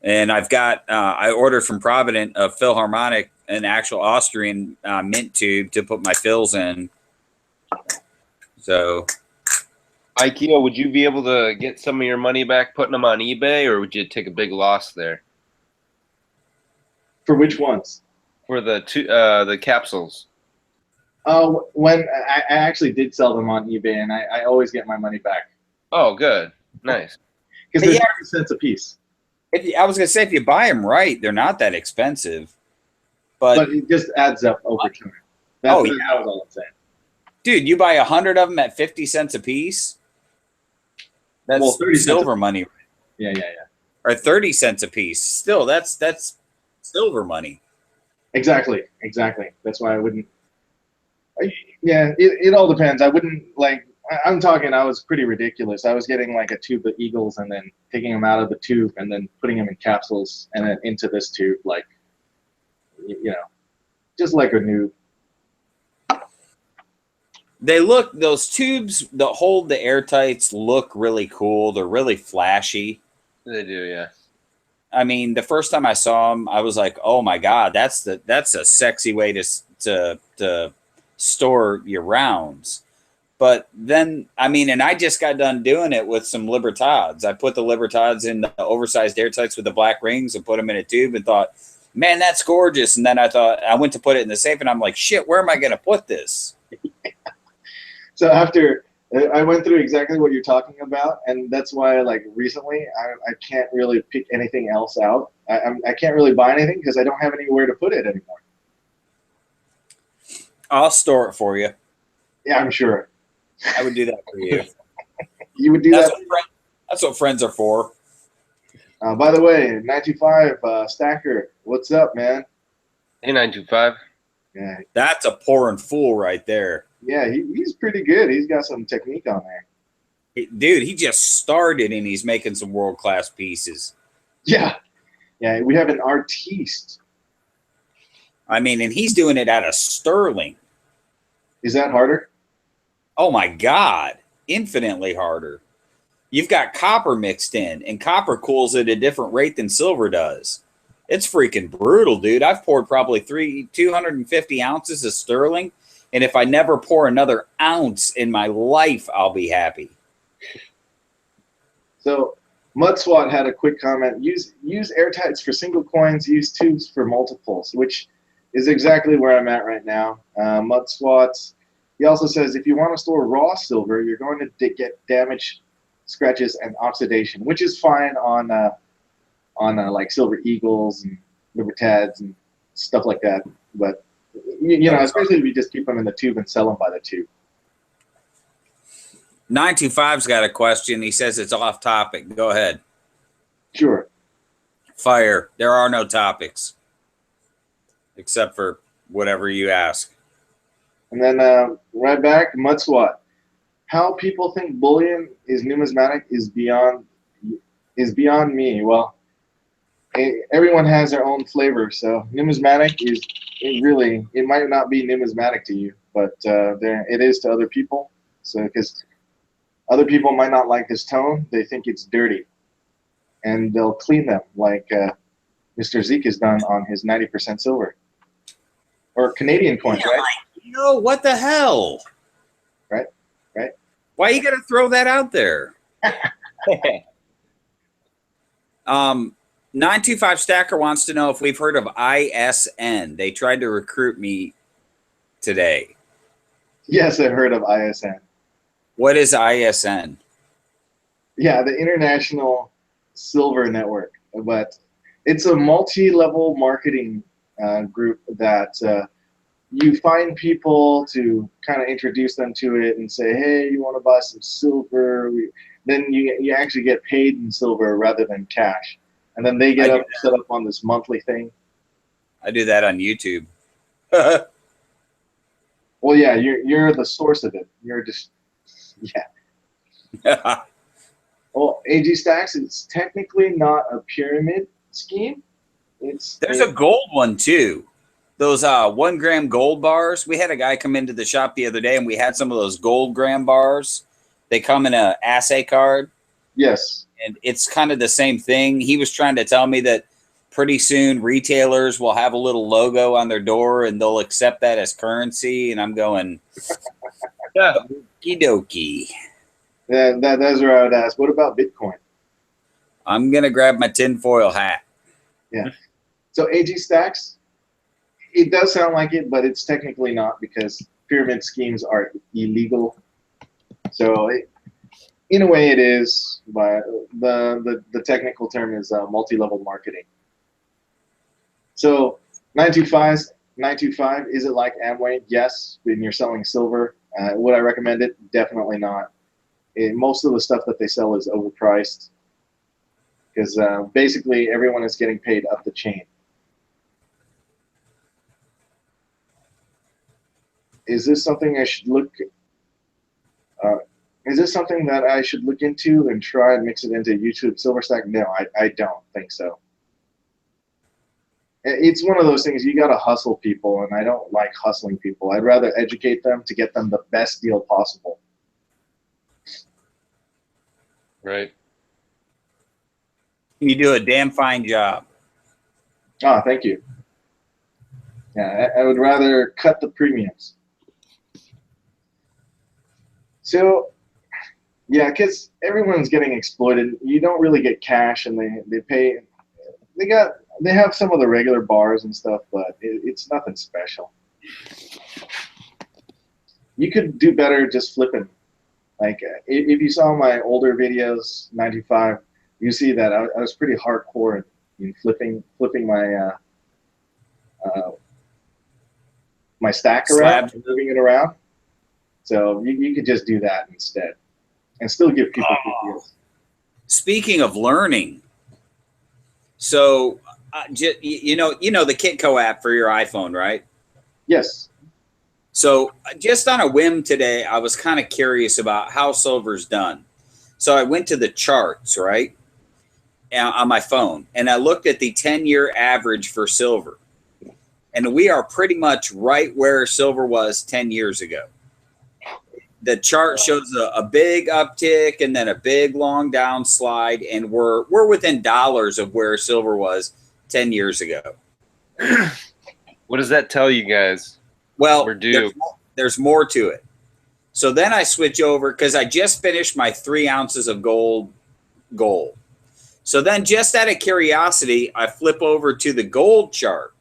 And I've got, I ordered from Provident a Philharmonic, an actual Austrian mint tube to put my fills in. So, IKEA, would you be able to get some of your money back putting them on eBay, or would you take a big loss there? For which ones? For the capsules. When I actually did sell them on eBay, and I always get my money back. Oh, good. Nice. Because they're 30 cents a piece. I was going to say, if you buy them right, they're not that expensive. But it just adds up over time. That was all I'm saying. Dude, you buy 100 of them at 50 cents a piece? That's 30 silver money. Yeah. Or 30 cents a piece. Still, that's silver money. Exactly. That's why I wouldn't. It all depends. I wouldn't like. I'm talking. I was pretty ridiculous. I was getting like a tube of Eagles and then taking them out of the tube and then putting them in capsules and then into this tube, like, just like a noob. Those tubes that hold the airtights look really cool. They're really flashy. They do, yeah. I mean, the first time I saw them, I was like, "Oh my God, that's a sexy way to store your rounds." But then, I mean, and I just got done doing it with some Libertads. I put the Libertads in the oversized airtights with the black rings and put them in a tube and thought, "Man, that's gorgeous." And then I went to put it in the safe, and I'm like, "Shit, where am I going to put this?" So after I went through exactly what you're talking about, and that's why, like, recently I can't really pick anything else out. I can't really buy anything because I don't have anywhere to put it anymore. I'll store it for you. Yeah, I'm sure. I would do that for you. You would do that? That's what friends are for. By the way, 925 Stacker, what's up, man? Hey, 925. Yeah. That's a pouring fool right there. Yeah, he's pretty good. He's got some technique on there. Dude, he just started and he's making some world-class pieces. Yeah. Yeah, we have an artiste. I mean, and he's doing it out of sterling. Is that harder? Oh my God, infinitely harder. You've got copper mixed in, and copper cools at a different rate than silver does. It's freaking brutal, dude. I've poured probably 250 ounces of sterling, and if I never pour another ounce in my life, I'll be happy. So MudSwat had a quick comment. Use airtights for single coins. Use tubes for multiples, which is exactly where I'm at right now. MudSwat. He also says if you want to store raw silver, you're going to get damage, scratches, and oxidation, which is fine on like Silver Eagles and Libertads and stuff like that. But you know, especially if you just keep them in the tube and sell them by the tube. 925's got a question. He says it's off topic. Go ahead. Sure. Fire. There are no topics except for whatever you ask. And then right back, MudSwat. How people think bullion is numismatic is beyond me. Well, everyone has their own flavor. So numismatic it might not be numismatic to you, but it is to other people. So because other people might not like this tone, they think it's dirty, and they'll clean them like Mr. Zeke has done on his 90% silver or Canadian coins, right? Yo, what the hell? Right. Why you got to throw that out there? 925 Stacker wants to know if we've heard of ISN. They tried to recruit me today. Yes, I've heard of ISN. What is ISN? Yeah, the International Silver Network. But it's a multi-level marketing group that you find people to kind of introduce them to it and say, hey, you want to buy some silver? Then you actually get paid in silver rather than cash. And then they get set up on this monthly thing. I do that on YouTube. Well, yeah, you're the source of it. You're just, yeah. Well, AG Stacks, it's technically not a pyramid scheme. There's a gold one too. Those 1 gram gold bars. We had a guy come into the shop the other day, and we had some of those gold gram bars. They come in a assay card. Yes. And it's kind of the same thing. He was trying to tell me that pretty soon retailers will have a little logo on their door and they'll accept that as currency. And I'm going, okie dokie. Yeah, that's where I would ask. What about Bitcoin? I'm going to grab my tinfoil hat. Yeah. So AG Stacks, it does sound like it, but it's technically not because pyramid schemes are illegal. So in a way it is, but the technical term is multi-level marketing. So 925, is it like Amway? Yes, when you're selling silver. Would I recommend it? Definitely not. Most of the stuff that they sell is overpriced because basically everyone is getting paid up the chain. Is this something I should look? Is this something that I should look into and try and mix it into YouTube Silver Stack? No, I don't think so. It's one of those things you got to hustle people, and I don't like hustling people. I'd rather educate them to get them the best deal possible. Right. You do a damn fine job. Ah, thank you. Yeah, I would rather cut the premiums. So, yeah, because everyone's getting exploited. You don't really get cash, and they have some of the regular bars and stuff, but it's nothing special. You could do better just flipping. Like if you saw my older videos, 95, you see that I was pretty hardcore in flipping my my stack around, and moving it around. So you could just do that instead, and still give people good deals. Speaking of learning, so you know the Kitco app for your iPhone, right? Yes. So just on a whim today, I was kind of curious about how silver's done. So I went to the charts, right, on my phone, and I looked at the 10-year average for silver. And we are pretty much right where silver was 10 years ago. The chart shows a big uptick and then a big long down slide, and we're within dollars of where silver was 10 years ago. What does that tell you guys? Well, We're due. there's more to it. So then I switch over because I just finished my 3 ounces of gold goal. So then, just out of curiosity, I flip over to the gold chart,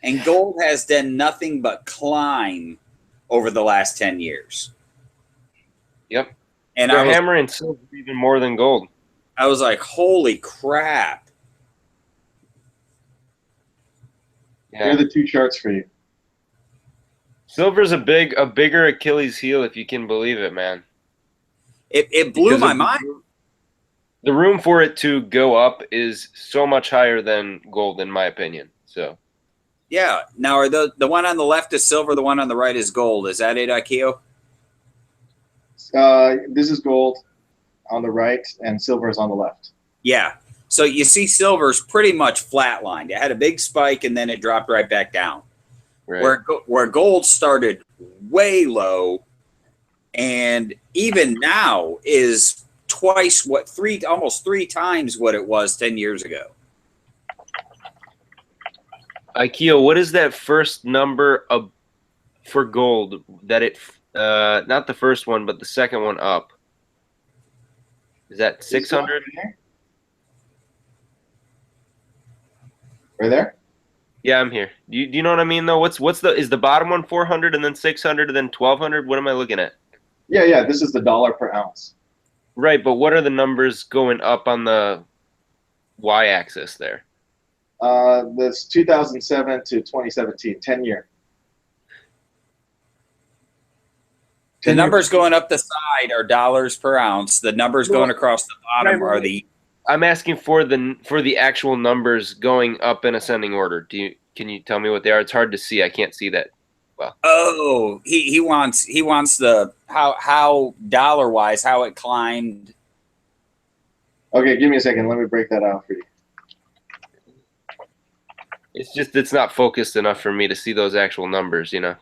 and gold has done nothing but climb over the last 10 years. Yep. And They're hammering silver even more than gold. I was like, holy crap. Here are the 2 charts for you. Silver's a bigger Achilles heel, if you can believe it, man. It blew my mind. The room for it to go up is so much higher than gold, in my opinion. So, yeah. Now, are the one on the left is silver, the one on the right is gold. Is that it, Akio? This is gold on the right, and silver is on the left. Yeah. So you see silver's pretty much flatlined. It had a big spike, and then it dropped right back down. right. Where gold started way low, and even now is twice almost 3 times what it was 10 years ago. Ikea, what is that first number for gold that it not the first one but the second one up? Is that 600? Right there? Yeah, I'm here. Do you know what I mean though? Is the bottom one 400 and then 600 and then 1200? What am I looking at? Yeah, this is the dollar per ounce. Right, but what are the numbers going up on the y-axis there? That's 2007 to 2017, 10 year. The numbers going up the side are dollars per ounce. The numbers going across the bottom are the. I'm asking for the actual numbers going up in ascending order. Can you tell me what they are? It's hard to see. I can't see that well. Oh, he wants the how dollar wise how it climbed. Okay, give me a second. Let me break that out for you. It's not focused enough for me to see those actual numbers, you know.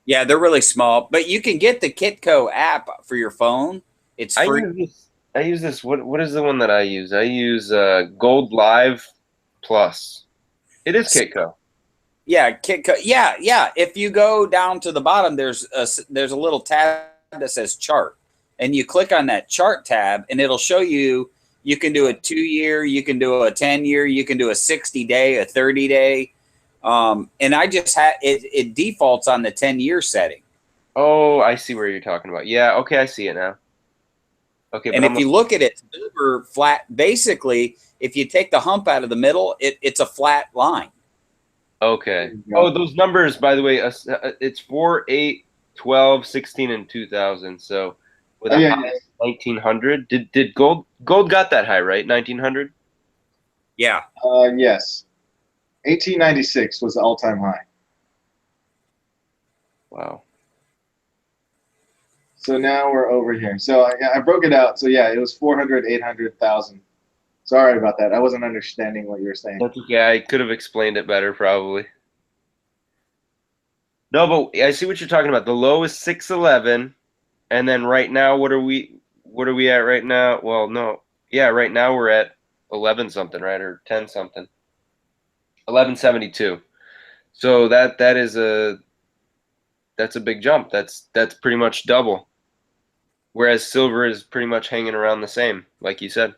Yeah, they're really small, but you can get the Kitco app for your phone. It's free. I use this. What is the one that I use? I use Gold Live Plus. It is Kitco. Yeah, Kitco. Yeah. If you go down to the bottom, there's a little tab that says chart, and you click on that chart tab, and it'll show you. You can do a 2-year, you can do a 10-year, you can do a 60-day, a 30-day, and I just had it defaults on the 10-year setting. Oh, I see where you're talking about. Yeah, okay, I see it now. Okay, and if you look at it, silver flat. Basically, if you take the hump out of the middle, it's a flat line. Okay. Oh, those numbers, by the way, it's 4, 8, 12, 16, and 2000. So with a high 1900. Did gold got that high, right? 1900. Yeah. Yes. 1896 was the all-time high. Wow. So now we're over here. So I broke it out. So yeah, it was 400, 800,000. Sorry about that. I wasn't understanding what you were saying. That's okay. I could have explained it better, probably. No, but I see what you're talking about. The low is 611, and then right now, what are we at right now? Well, no. Yeah, right now we're at 11 something, right? Or 10 something. 1172. So that's a big jump. That's pretty much double. Whereas silver is pretty much hanging around the same, like you said.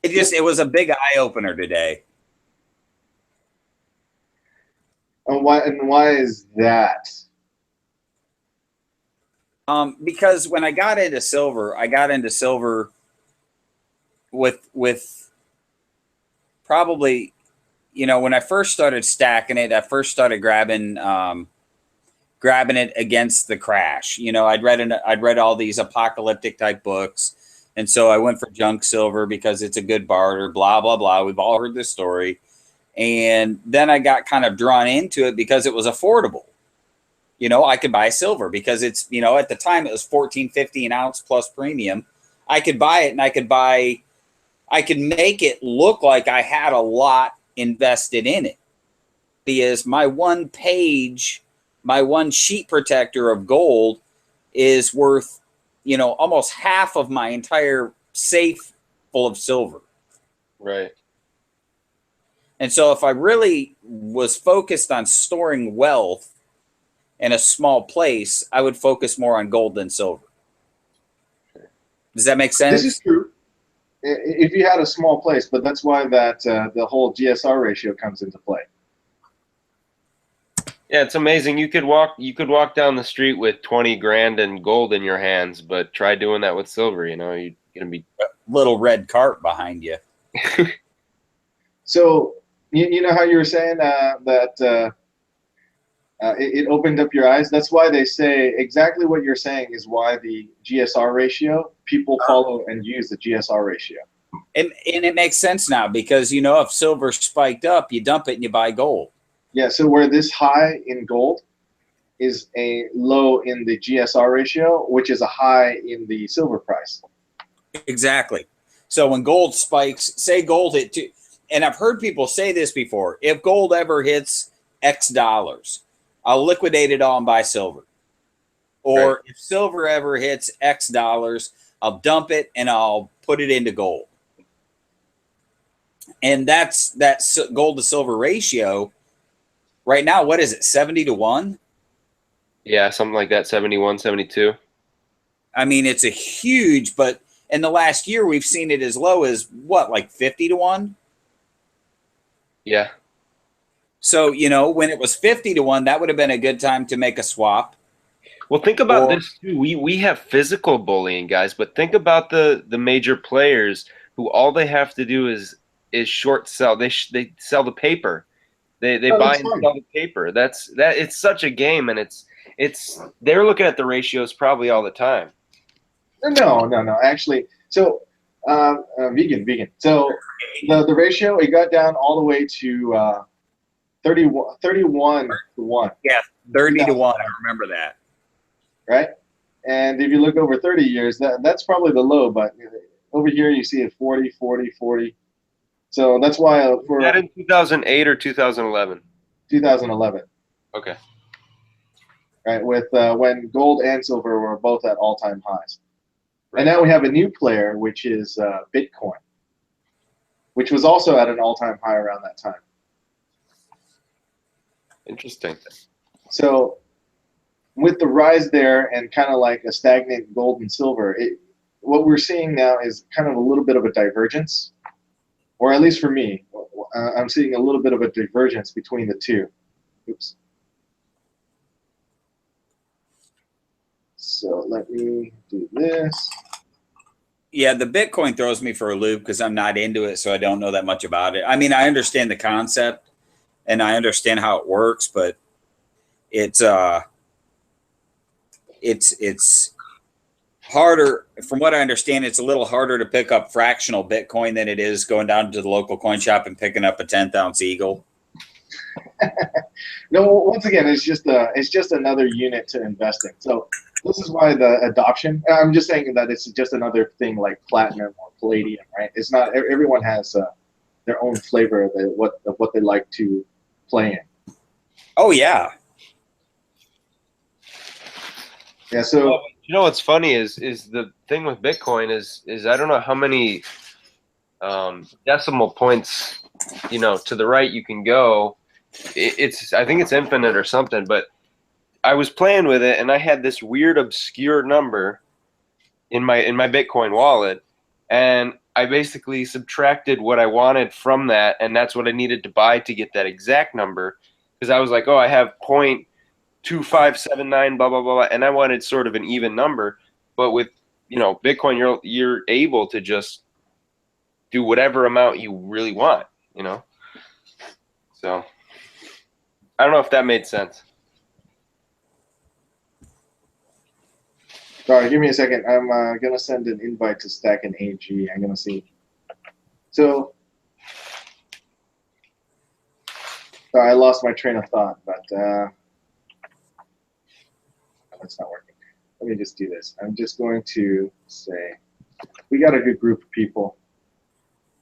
It was a big eye opener today. And why is that? Because when I got into silver with probably, when I first started stacking it, I first started grabbing it against the crash. I'd read all these apocalyptic type books, and so I went for junk silver because it's a good barter. Blah blah blah. We've all heard this story, And then I got kind of drawn into it because it was affordable. You know, I could buy silver because it's, you know, at the time it was $14.50 an ounce plus premium. I could buy it, and I could make it look like I had a lot invested in it. Because my one sheet protector of gold is worth, you know, almost half of my entire safe full of silver. Right. And so if I really was focused on storing wealth in a small place, I would focus more on gold than silver. Does that make sense? This is true. If you had a small place, but that's why that the whole GSR ratio comes into play. Yeah, it's amazing. You could walk down the street with 20 grand in gold in your hands, but try doing that with silver. You know, you're gonna be little red cart behind you. So you know how you were saying that it opened up your eyes. That's why they say exactly what you're saying is why the GSR ratio, people follow and use the GSR ratio. And it makes sense now because, you know, if silver spiked up, you dump it and you buy gold. Yeah, so where this high in gold is a low in the GSR ratio, which is a high in the silver price. Exactly. So when gold spikes, say gold hit two, and I've heard people say this before, if gold ever hits X dollars, I'll liquidate it all and buy silver. Or Right. if silver ever hits X dollars, I'll dump it and I'll put it into gold. And that's that gold to silver ratio. Right now, what is it, 70-1? Yeah, something like that, 71, 72. I mean, it's a huge, but in the last year, we've seen it as low as what, like 50-1? Yeah. So, you know, when it was 50-1, that would have been a good time to make a swap. Well, think about this too. We have physical bullying, guys, but think about the major players who all they have to do is short sell. They sell the paper. They buy and sell the paper. It's such a game, and it's they're looking at the ratios probably all the time. No. Actually, so vegan. So the ratio, it got down all the way to 31 to 1. Yeah, 30-1. I remember that. Right? And if you look over 30 years, that's probably the low, but over here you see it 40, 40, 40. So that's why for Was that in 2008 or 2011? 2011. Okay. Right, with when gold and silver were both at all-time highs. Right. And now we have a new player, which is Bitcoin, which was also at an all-time high around that time. Interesting. So with the rise there and kind of like a stagnant gold and silver, what we're seeing now is kind of a little bit of a divergence, or at least for me, I'm seeing a little bit of a divergence between the two. Oops. So let me do this. Yeah, the Bitcoin throws me for a loop because I'm not into it, so I don't know that much about it. I mean, I understand the concept and I understand how it works, but it's harder. From what I understand, it's a little harder to pick up fractional Bitcoin than it is going down to the local coin shop and picking up a 10th-ounce Eagle. No, once again, it's just another unit to invest in. So this is why the adoption. I'm just saying that it's just another thing like platinum or palladium, right? It's not everyone has their own flavor of what they like to play in. Oh yeah. Yeah. So well, you know what's funny is the thing with Bitcoin is I don't know how many decimal points, you know, to the right you can go. I think it's infinite or something, but I was playing with it and I had this weird obscure number in my Bitcoin wallet, and I basically subtracted what I wanted from that, and that's what I needed to buy to get that exact number, because I was like, oh, I have 0.2579 blah blah blah, and I wanted sort of an even number. But with, you know, Bitcoin, you're able to just do whatever amount you really want, you know. So I don't know if that made sense. sorry, give me a second. I'm gonna send an invite to Stack and AG. I'm gonna see. So Sorry, I lost my train of thought, but it's not working. Let me just do this. I'm just going to say, we got a good group of people.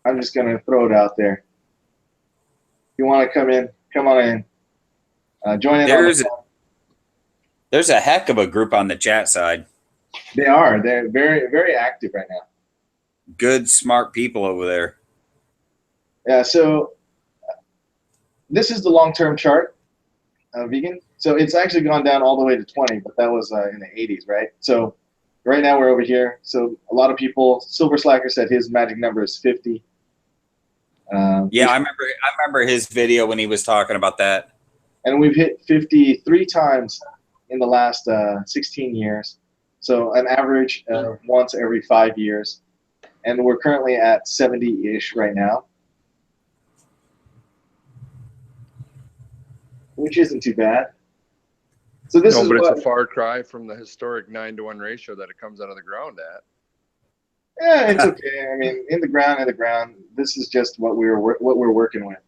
I'm just going to throw it out there. If you want to come in, come on in. Join in on the call. There's a heck of a group on the chat side. They are. They're very, very active right now. Good, smart people over there. Yeah, so this is the long-term chart, vegan. So it's actually gone down all the way to 20, but that was in the 80s, right? So right now we're over here. So a lot of people, Silver Slacker said his magic number is 50. Yeah, I remember his video when he was talking about that. And we've hit 53 times in the last 16 years. So an average of once every 5 years. And we're currently at 70-ish right now, which isn't too bad. So this is but what, it's a far cry from the historic 9-to-1 ratio that it comes out of the ground at. yeah, it's okay. I mean, in the ground. This is just what we're working with.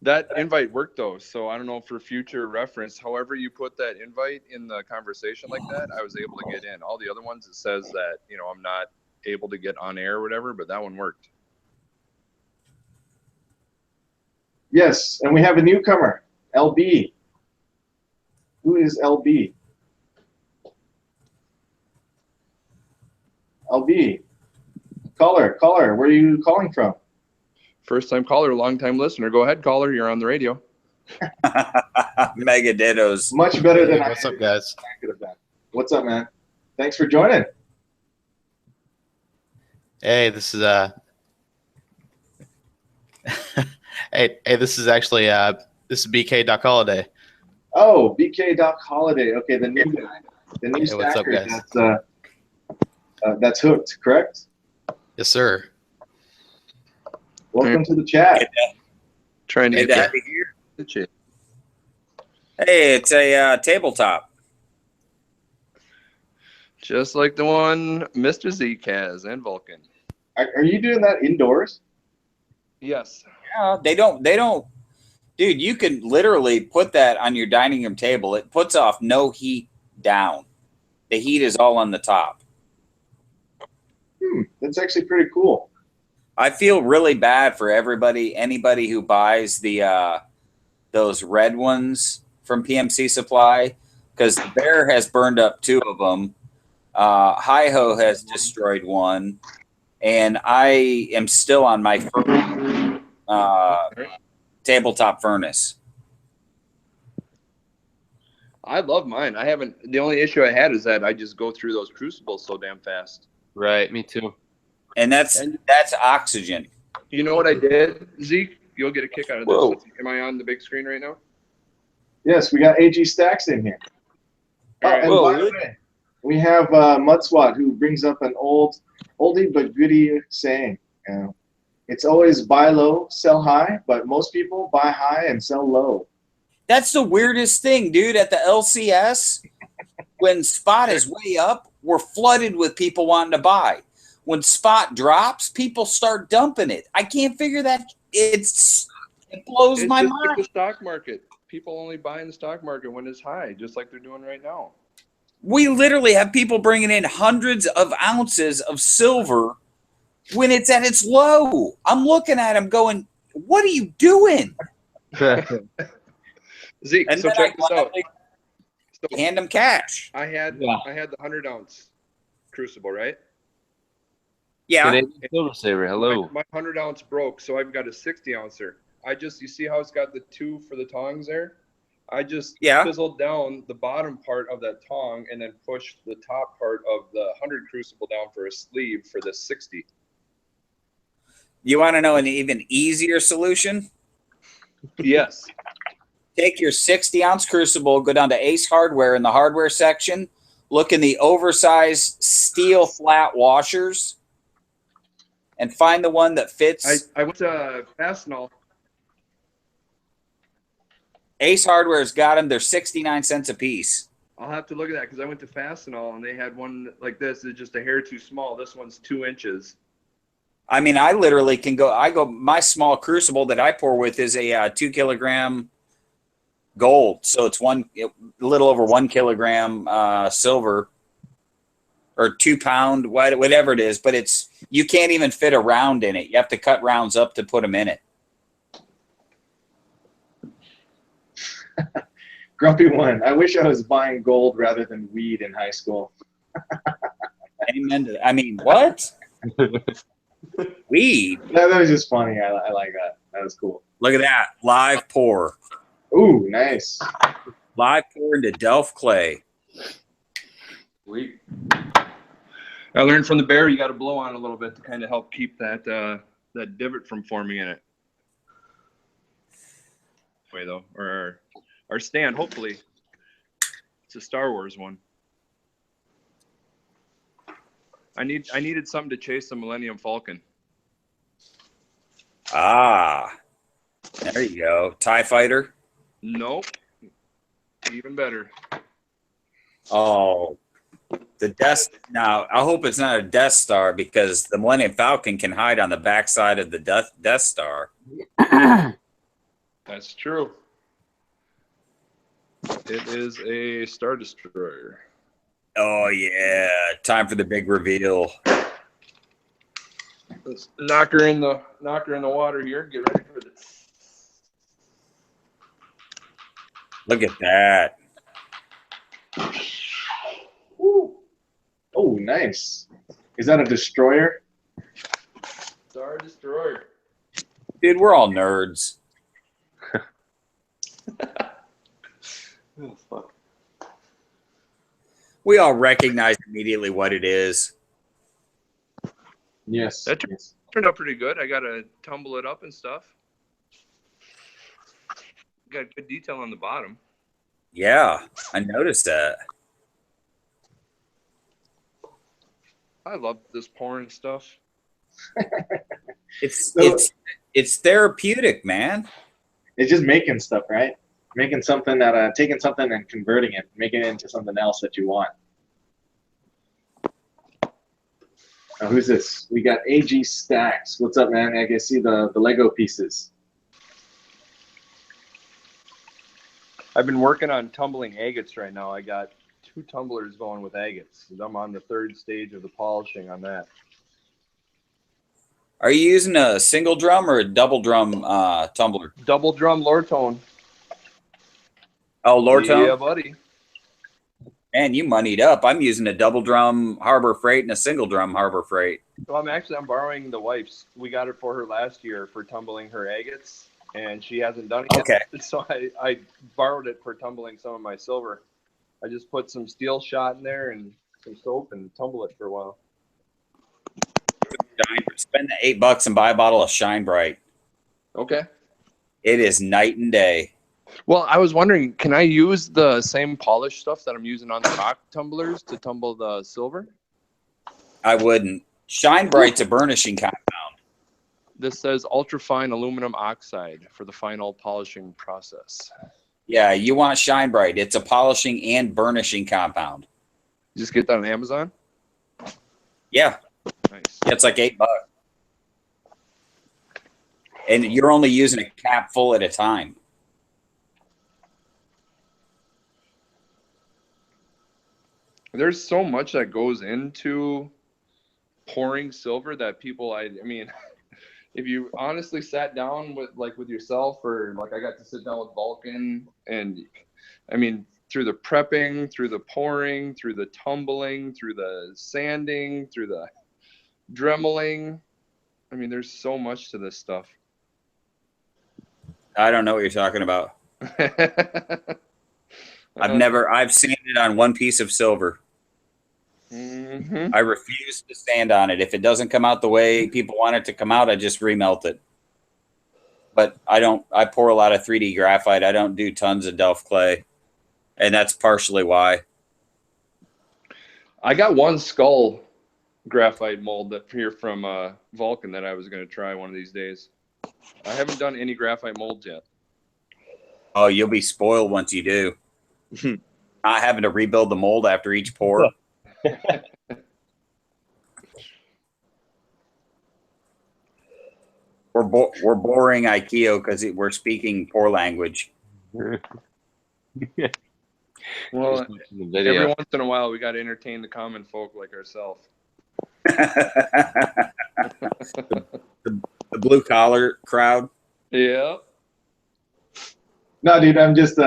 That invite worked though, so I don't know for future reference. However you put that invite in the conversation like that, I was able to get in. All the other ones it says that I'm not able to get on air or whatever, but that one worked. Yes, and we have a newcomer, LB. Who is LB? LB, caller, where are you calling from? First time caller, long time listener. Go ahead, caller. You're on the radio. Mega dittos. Much better than What's up, guys? I could have done. What's up, man? Thanks for joining. Hey, this is hey, this is actually this is BK Doc Holiday. Oh, BK Doc Holiday. Okay, the new guy, the new Hey, what's up, stacker guys? that's hooked, correct? Yes, sir. Welcome to the chat. Trying to Hey, get Daddy here. the chat. Hey, it's a tabletop. Just like the one Mr. Zeke has and Vulcan. Are you doing that indoors? Yes. Yeah, they don't. Dude, you can literally put that on your dining room table. It puts off no heat down. The heat is all on the top. That's actually pretty cool. I feel really bad for anybody who buys the those red ones from PMC Supply, because the bear has burned up 2 of them. Hi-Ho has destroyed 1, and I am still on my first tabletop furnace. I love mine. I haven't. The only issue I had is that I just go through those crucibles so damn fast. Right, me too. And that's oxygen. You know what I did, Zeke? You'll get a kick out of this. Whoa. Am I on the big screen right now? Yes, we got AG Stacks in here. Oh, All right. and Whoa, by the really? way, we have Mudswat, who brings up an oldie but goodie saying. It's always buy low, sell high, but most people buy high and sell low. That's the weirdest thing, dude. At the LCS, when spot is way up, we're flooded with people wanting to buy. When spot drops, people start dumping it. I can't figure that. It blows It's my just like mind. the stock market. People only buy in the stock market when it's high, just like they're doing right now. We literally have people bringing in hundreds of ounces of silver when it's at its low. I'm looking at them going, what are you doing? Zeke, And so then check this out. So hand them cash. I had Yeah. the 100-ounce crucible, right? Yeah. Canadian Silver Saver, hello. My 100-ounce broke, so I've got a 60-ouncer. You see how it's got the 2 for the tongs there? I just chiseled down the bottom part of that tong and then pushed the top part of the 100 crucible down for a sleeve for the 60. You want to know an even easier solution? Yes. Take your 60-ounce crucible, go down to Ace Hardware in the hardware section, look in the oversized steel flat washers, and find the one that fits. I went to Fastenal. Ace Hardware's got them. They're 69 cents a piece. I'll have to look at that because I went to Fastenal and they had one like this. It's just a hair too small. This one's 2 inches. I mean, I literally can go. My small crucible that I pour with is a 2 kilogram gold, so it's a little over 1 kilogram silver, or 2 pound, whatever it is. But you can't even fit a round in it. You have to cut rounds up to put them in it. Grumpy one. I wish I was buying gold rather than weed in high school. Amen to that. I mean, what? Weed. That was just funny. I like that. That was cool. Look at that. Live pour. Ooh, nice. Live pour into Delft clay. Sweet. I learned from the bear you got to blow on a little bit to kind of help keep that divot from forming in it. Way though, or our stand. Hopefully, it's a Star Wars one. I needed something to chase the Millennium Falcon. Ah, there you go. TIE fighter. Nope. Even better. Oh, now I hope it's not a Death Star, because the Millennium Falcon can hide on the backside of the Death Star. That's true. It is a Star Destroyer. Oh yeah, time for the big reveal. Let's knock her in the water here. Get ready for this. Look at that. Woo. Oh, nice. Is that a destroyer? Star Destroyer. Dude, we're all nerds. Oh, fuck. We all recognize immediately what it is. Yes. That Yes. turned out pretty good. I got to tumble it up and stuff. Got good detail on the bottom. Yeah, I noticed that. I love this pouring stuff. It's therapeutic, man. It's just making stuff, right? Making something taking something and converting it, making it into something else that you want. Now, who's this? We got AG Stacks. What's up, man? I can see the Lego pieces. I've been working on tumbling agates right now. I got 2 tumblers going with agates. I'm on the 3rd stage of the polishing on that. Are you using a single drum or a double drum tumbler? Double drum lower tone. Oh, lower tone? Yeah, buddy. Man, you moneyed up. I'm using a double drum Harbor Freight and a single drum Harbor Freight. So I'm borrowing the wife's. We got it for her last year for tumbling her agates, and she hasn't done it Okay. yet. So I borrowed it for tumbling some of my silver. I just put some steel shot in there and some soap and tumble it for a while. Spend the $8 and buy a bottle of Shine Bright. Okay. It is night and day. Well, I was wondering, can I use the same polish stuff that I'm using on the rock tumblers to tumble the silver? I wouldn't. Shine Bright's a burnishing compound. This says ultrafine aluminum oxide for the final polishing process. Yeah, you want Shine Bright. It's a polishing and burnishing compound. You just get that on Amazon? Yeah. Nice. Yeah, it's like $8. And you're only using a cap full at a time. There's so much that goes into pouring silver that people, I mean, if you honestly sat down with yourself, or like I got to sit down with Vulcan, and I mean, through the prepping, through the pouring, through the tumbling, through the sanding, through the dremeling. I mean, there's so much to this stuff. I don't know what you're talking about. I've sanded on one piece of silver. Mm-hmm. I refuse to sand on it. If it doesn't come out the way people want it to come out, I just remelt it. But I pour a lot of 3D graphite. I don't do tons of Delft clay. And that's partially why. I got one skull graphite mold here from Vulcan that I was going to try one of these days. I haven't done any graphite molds yet. Oh, you'll be spoiled once you do. Not having to rebuild the mold after each pour. We're boring Ikeo because we're speaking poor language. Well, Just watching the video. every once in a while, we got to entertain the common folk like ourselves. The blue collar crowd. Yeah. No, dude, I'm just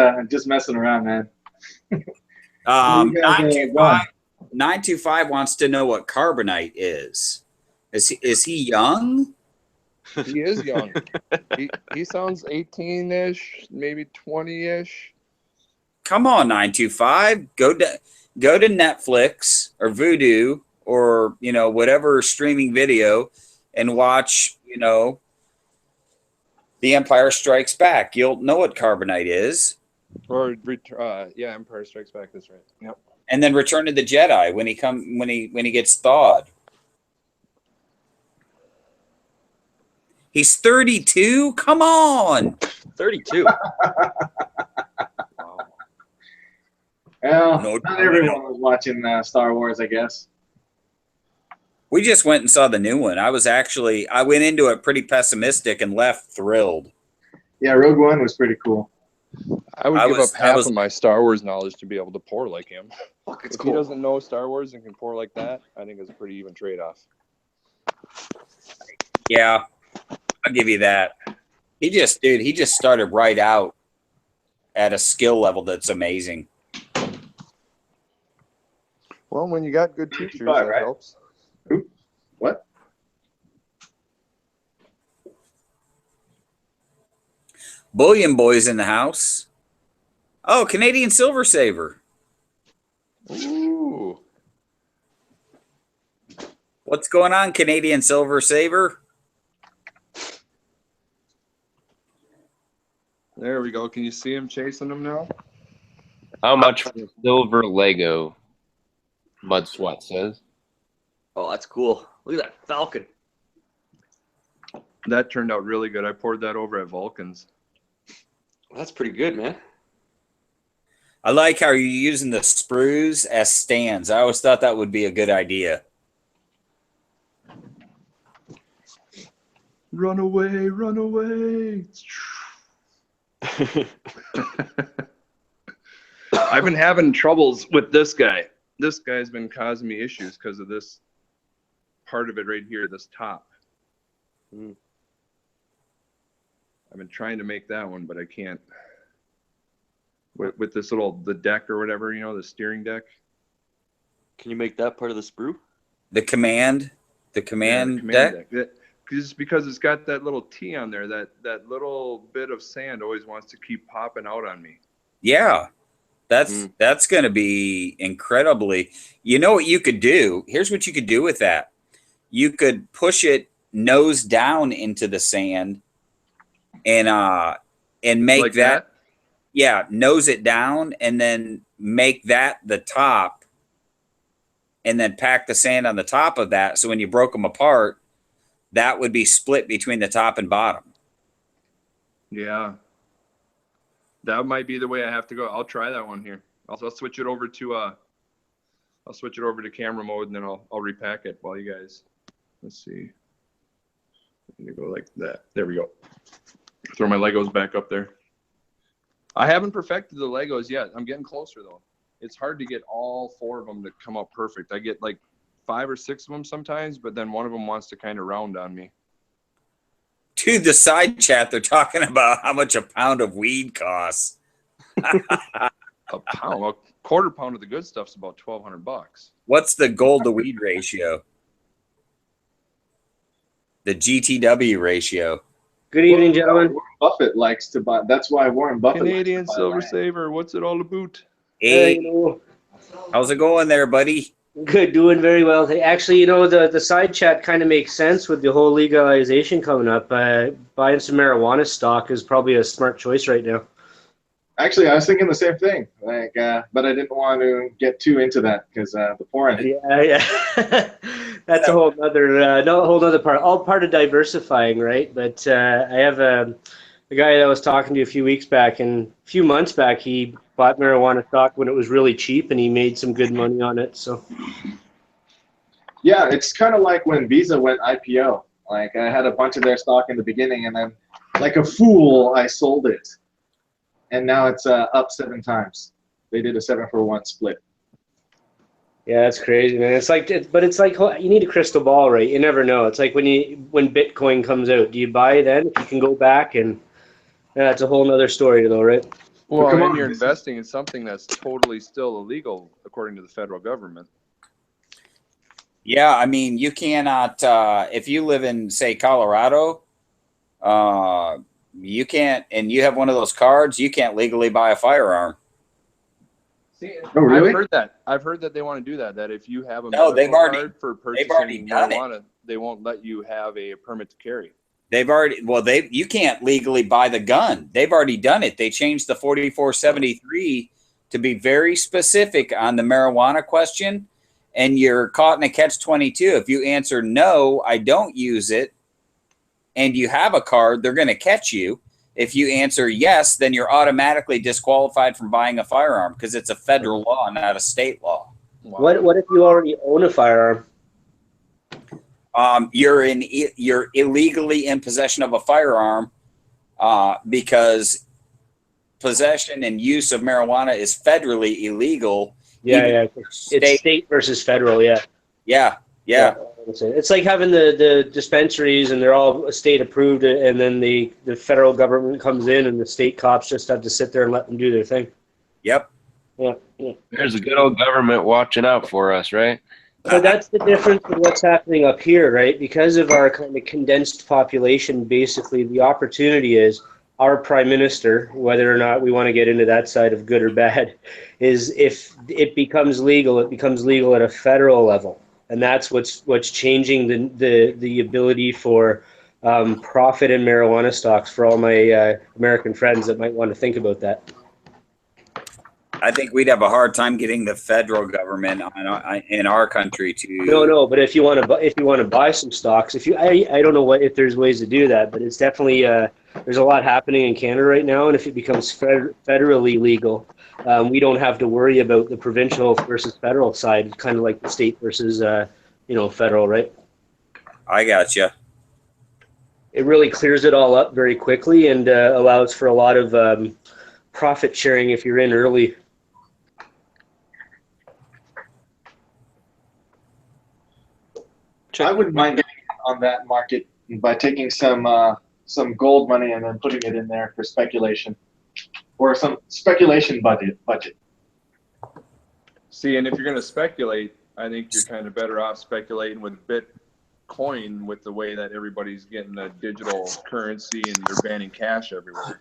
messing around, man. You guys, 925 wants to know what carbonite is. Is he young? He is young. he sounds 18-ish, maybe 20-ish. Come on, 925. Go to Netflix or Vudu or whatever streaming video and watch The Empire Strikes Back. You'll know what carbonite is. Or Empire Strikes Back. That's right. Yep. And then Return of the Jedi when he gets thawed. He's 32. Come on, 32. Well, No, not everyone was watching Star Wars, I guess. We just went and saw the new one. I went into it pretty pessimistic and left thrilled. Yeah, Rogue One was pretty cool. I would give up half of my Star Wars knowledge to be able to pour like him. Fuck, it's If cool. he doesn't know Star Wars and can pour like that, I think it's a pretty even trade-off. Yeah, I'll give you that. He just started right out at a skill level that's amazing. Well, when you got good teachers, Right, that right. helps. What? Bullion Boy's in the house. Oh, Canadian Silver Saver. Ooh. What's going on, Canadian Silver Saver? There we go. Can you see him chasing him now? How much for the silver Lego? Mud Swat says. Oh, that's cool. Look at that Falcon. That turned out really good. I poured that over at Vulcan's. Well, that's pretty good, man. I like how you're using the sprues as stands. I always thought that would be a good idea. Run away, run away. I've been having troubles with this guy. This guy's been causing me issues because of this part of it right here, this top. I've been trying to make that one, but I can't. With this the deck or whatever, the steering deck. Can you make that part of the sprue? The command deck. Just because it's got that little T on there, that little bit of sand always wants to keep popping out on me. Yeah, that's going to be incredibly. You know what you could do? Here's what you could do with that. You could push it nose down into the sand, and make Like that. Yeah, nose it down, and then make that the top, and then pack the sand on the top of that. So when you broke them apart, that would be split between the top and bottom. Yeah. That might be the way I have to go. I'll try that one here. I'll switch it over to camera mode, and then I'll repack it while you guys. Let's see. I'm gonna go like that. There we go. Throw my Legos back up there. I haven't perfected the Legos yet. I'm getting closer though. It's hard to get all 4 of them to come out perfect. I get like 5 or 6 of them sometimes, but then one of them wants to kind of round on me. Dude, the side chat, they're talking about how much a pound of weed costs. A quarter pound of the good stuff's about $1,200. What's the gold to weed ratio? The GTW ratio. Good evening, gentlemen. Warren Buffett likes to buy. That's why Warren Buffett. Canadian likes to buy Silver land. Saver, what's it all about? Hey, You know, how's it going there, buddy? good, doing very well. Hey, actually, the side chat kind of makes sense with the whole legalization coming up. Buying some marijuana stock is probably a smart choice right now. Actually, I was thinking the same thing. But I didn't want to get too into that because the pouring. Yeah. That's a whole other part. All part of diversifying, right? But I have a guy that I was talking to a few months back. He bought marijuana stock when it was really cheap, and he made some good money on it. So Yeah, it's kind of like when Visa went IPO. Like I had a bunch of their stock in the beginning, and then, like a fool, I sold it, and now it's up 7 times. They did a 7-for-1 split. Yeah, that's crazy, man. It's like, but it's like you need a crystal ball, right? You never know. It's like when Bitcoin comes out, do you buy then? If you can go back, and yeah, that's a whole nother story, though, right? Well, come and on, you're this is- investing in something that's totally still illegal according to the federal government. Yeah, I mean, you cannot, if you live in, say, Colorado, you can't, and you have one of those cards, you can't legally buy a firearm. See, Oh, really? I've heard that they want to do that. That if you have a No, medical card for they've already purchasing done it. marijuana, they won't let you have a permit to carry. You can't legally buy the gun. They've already done it. They changed the 4473 to be very specific on the marijuana question, and you're caught in a catch-22. If you answer no, I don't use it, and you have a card, they're going to catch you. If you answer yes, then you're automatically disqualified from buying a firearm because it's a federal law, not a state law. Wow. What if you already own a firearm? You're illegally in possession of a firearm because possession and use of marijuana is federally illegal. Yeah. It's state versus federal, yeah. Yeah. It's like having the dispensaries, and they're all state approved, and then the federal government comes in, and the state cops just have to sit there and let them do their thing. Yep. Yeah. There's a good old government watching out for us, right? But that's the difference with what's happening up here, right? Because of our kind of condensed population, basically the opportunity is our prime minister, whether or not we want to get into that side of good or bad, is if it becomes legal, it becomes legal at a federal level. And that's what's changing the ability for profit in marijuana stocks for all my American friends that might want to think about that. I think we'd have a hard time getting the federal government in our country to. No. But if you want to buy some stocks, I don't know if there's ways to do that, but it's definitely there's a lot happening in Canada right now, and if it becomes federally legal, we don't have to worry about the provincial versus federal side, kind of like the state versus federal, right? I gotcha. It really clears it all up very quickly and allows for a lot of profit sharing if you're in early. I wouldn't mind getting on that market by taking some gold money and then putting it in there for speculation, or some speculation budget. See, and if you're going to speculate, I think you're kind of better off speculating with Bitcoin, with the way that everybody's getting a digital currency and they're banning cash everywhere.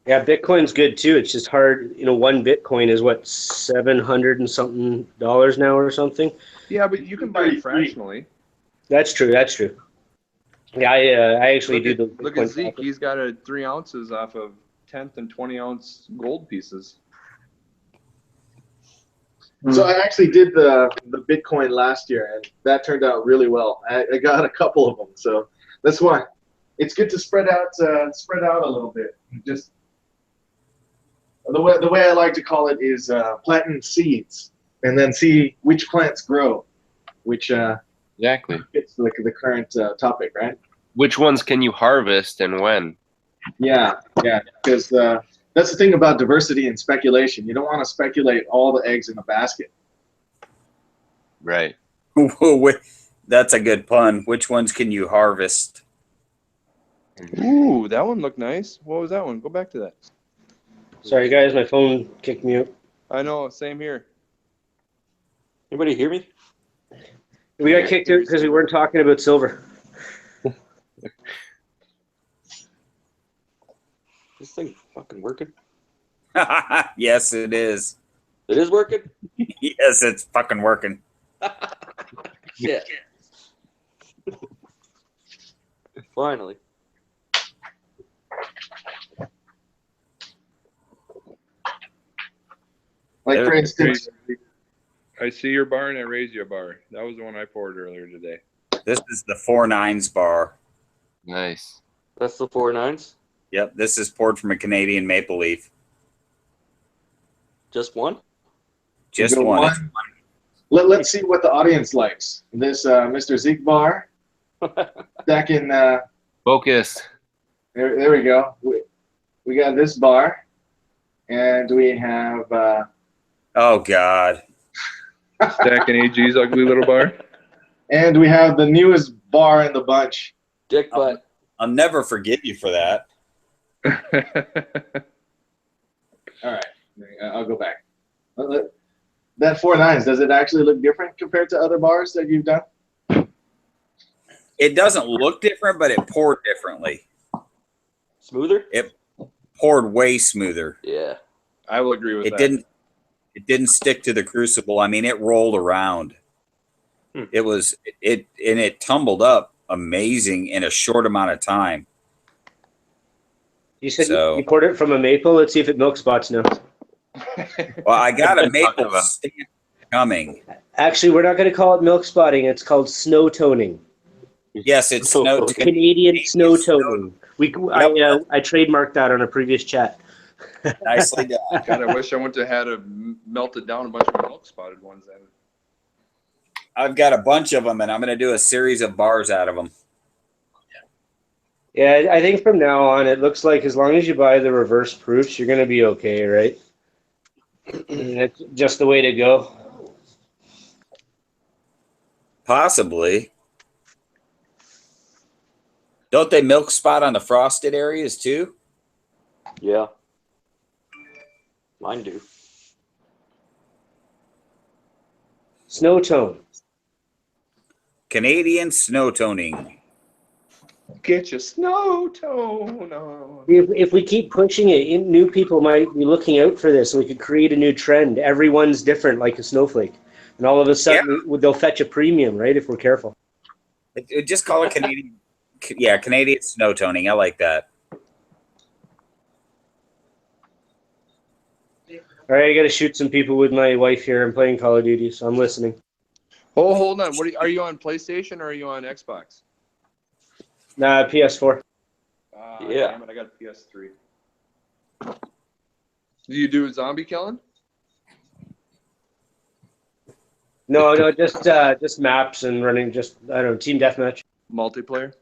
Yeah, Bitcoin's good too. It's just hard. One Bitcoin is what, $700 and something now or something. Yeah, but you can buy it fractionally. That's true. Yeah, I actually do the. Look at Zeke. He's got 3 ounces off of 10th and 20-ounce gold pieces. So I actually did the Bitcoin last year, and that turned out really well. I got a couple of them, so that's why it's good to spread out a little bit. Just the way I like to call it is planting seeds, and then see which plants grow, which Exactly. fits the current topic, right? Which ones can you harvest and when? Yeah, because that's the thing about diversity and speculation. You don't want to speculate all the eggs in a basket. Right. That's a good pun. Which ones can you harvest? Ooh, that one looked nice. What was that one? Go back to that. Sorry, guys, my phone kicked me out. I know, same here. Anybody hear me? We got kicked out because we weren't talking about silver. This thing fucking working? Yes, it is. It is working? Yes, it's fucking working. Shit. Finally. Like, for instance, I see your bar and I raise you a bar. That was the one I poured earlier today. This is the 4-9s bar. Nice. That's the 4-9s? Yep, this is poured from a Canadian maple leaf. Just one? Just go one. Let's see what the audience likes. This Mr. Zeke bar stacking. Focus. There we go. We got this bar, and we have. Oh God. Stacking AG's ugly little bar. And we have the newest bar in the bunch. Dick butt. I'll never forgive you for that. All right, I'll go back. That 4.9s, does it actually look different compared to other bars that you've done? It doesn't look different, but it poured differently. Smoother? It poured way smoother. Yeah. I will agree with It that. didn't stick to the crucible. I mean, it rolled around. It tumbled up amazing in a short amount of time. You said So- you poured it from a maple. Let's see if it milk spots now. Well, I got a maple stamp coming. Actually, we're not going to call it milk spotting. It's called snow toning. Yes, it's snow. Canadian snow toning. I trademarked that on a previous chat. Nicely done. God, I wish I went to had melted down a bunch of milk spotted ones. Then. I've got a bunch of them, and I'm going to do a series of bars out of them. Yeah, I think from now on, it looks like as long as you buy the reverse proofs, you're going to be okay, right? And that's just the way to go. Possibly. Don't they milk spot on the frosted areas too? Yeah. Mine do. Snow tone. Canadian snow toning. Get your snow tone on. If we keep pushing it, new people might be looking out for this. We could create a new trend. Everyone's different, like a snowflake, and all of a sudden they'll fetch a premium, right? If we're careful. Just call it Canadian. Yeah, Canadian snow toning. I like that. All right, I got to shoot some people with my wife here. I'm playing Call of Duty, so I'm listening. Oh, hold on. Are you on PlayStation or are you on Xbox? Nah, PS4. Yeah. Damn it, I got a PS3. Do you do zombie killing? No, just maps and running. Just I don't know, team deathmatch. Multiplayer?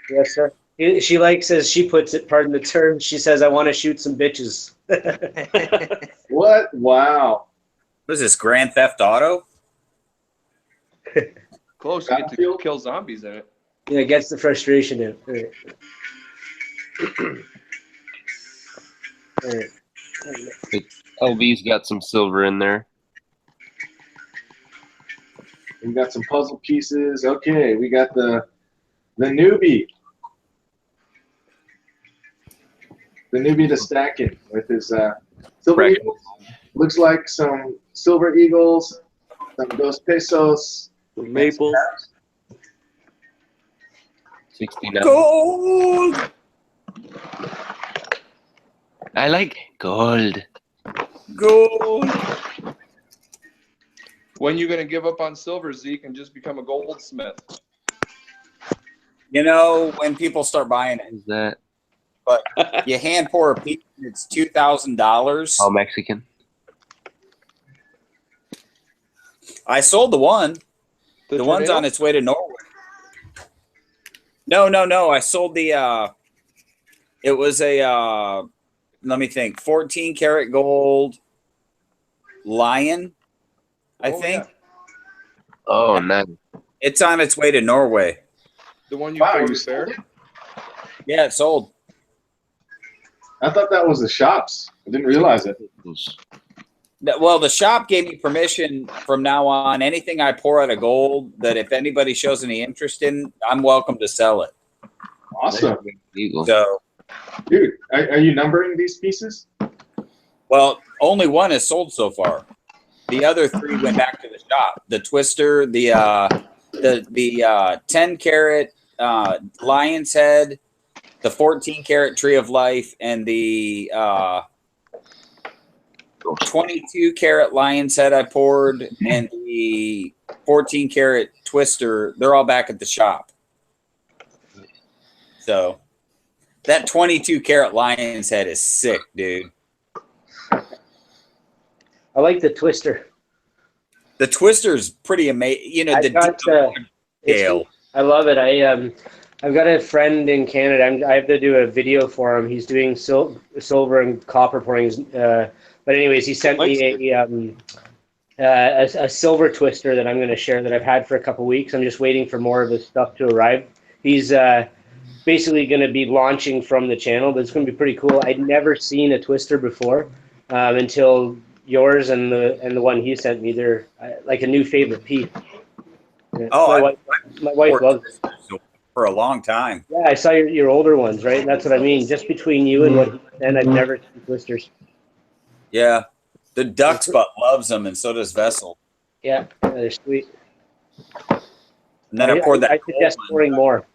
Yes, sir. She likes, as she puts it, pardon the term, she says, I want to shoot some bitches. What? Wow. What is this, Grand Theft Auto? Close. You get to kill zombies in it. Yeah, it gets the frustration in. All right. LV's got some silver in there. We got some puzzle pieces. Okay, we got the newbie. The newbie to stacking with his silver eagles. Looks like some silver eagles, some dos pesos, Maple. 69. Gold! I like gold. Gold! When you gonna give up on silver, Zeke, and just become a goldsmith? You know, when people start buying it, Is that but you hand pour a piece, it's $2,000. all Mexican? I sold the one. The one's tornado? on its way to Norway. No. I sold the. It was a. Let me think. 14 karat gold lion. I think Oh, nice. it's on its way to Norway. The one you Wow, poured you is fair? sold it? Yeah, it sold. I thought that was the shops. I didn't realize it. Well, the shop gave me permission from now on. Anything I pour out of gold, that if anybody shows any interest in, I'm welcome to sell it. Awesome. Eagle. So, Dude, are you numbering these pieces? well, only one is sold so far. The other three went back to the shop. The twister, the 10 karat lion's head, the 14 karat tree of life, and the 22 karat lion's head I poured, and the 14 karat twister. They're all back at the shop. So that 22 karat lion's head is sick, dude. I like the twister. The twister's pretty amazing. You know, I got Dale. I love it. I've got a friend in Canada. I have to do a video for him. He's doing silver and copper pourings. But anyways, he sent me a silver twister that I'm going to share that I've had for a couple weeks. I'm just waiting for more of his stuff to arrive. He's basically going to be launching from the channel, but it's going to be pretty cool. I'd never seen a twister before until yours and the one he sent me. They're like a new favorite piece. Oh, my wife loves it. For a long time. Yeah, I saw your older ones, right? That's what I mean. Just between you and what he sent, I've never seen twisters. Yeah. The duck's butt loves them, and so does Vessel. Yeah, they're sweet. And then I poured that. I suggest pouring more.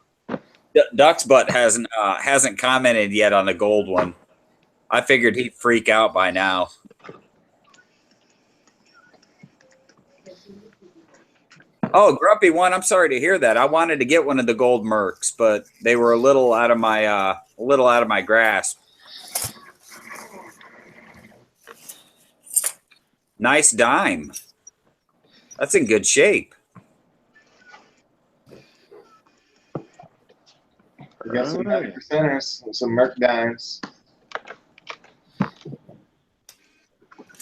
Duck's butt hasn't commented yet on the gold one. I figured he'd freak out by now. Oh, Grumpy One, I'm sorry to hear that. I wanted to get one of the gold Mercs, but they were a little out of my grasp. Nice dime. That's in good shape. We got some 90%ers, some Merc dimes.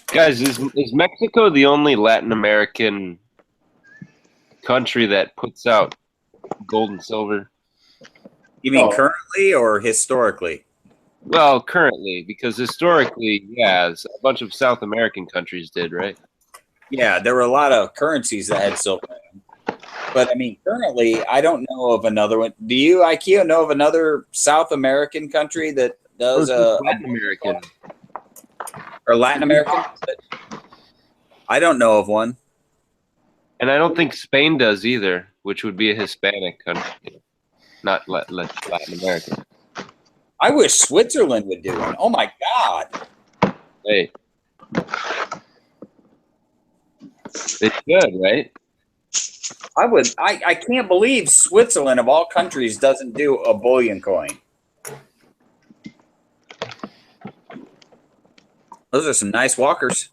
Guys, is Mexico the only Latin American country that puts out gold and silver? You mean currently or historically? Well, currently, because historically, yeah, a bunch of South American countries did, right? Yeah, there were a lot of currencies that had silver in them. But I mean, currently, I don't know of another one. Do you, IKEA, know of another South American country that does Latin American or Latin American? I don't know of one. And I don't think Spain does either, which would be a Hispanic country, not Latin American. I wish Switzerland would do one. Oh my God! Hey, they should, right? I would. I can't believe Switzerland, of all countries, doesn't do a bullion coin. Those are some nice walkers.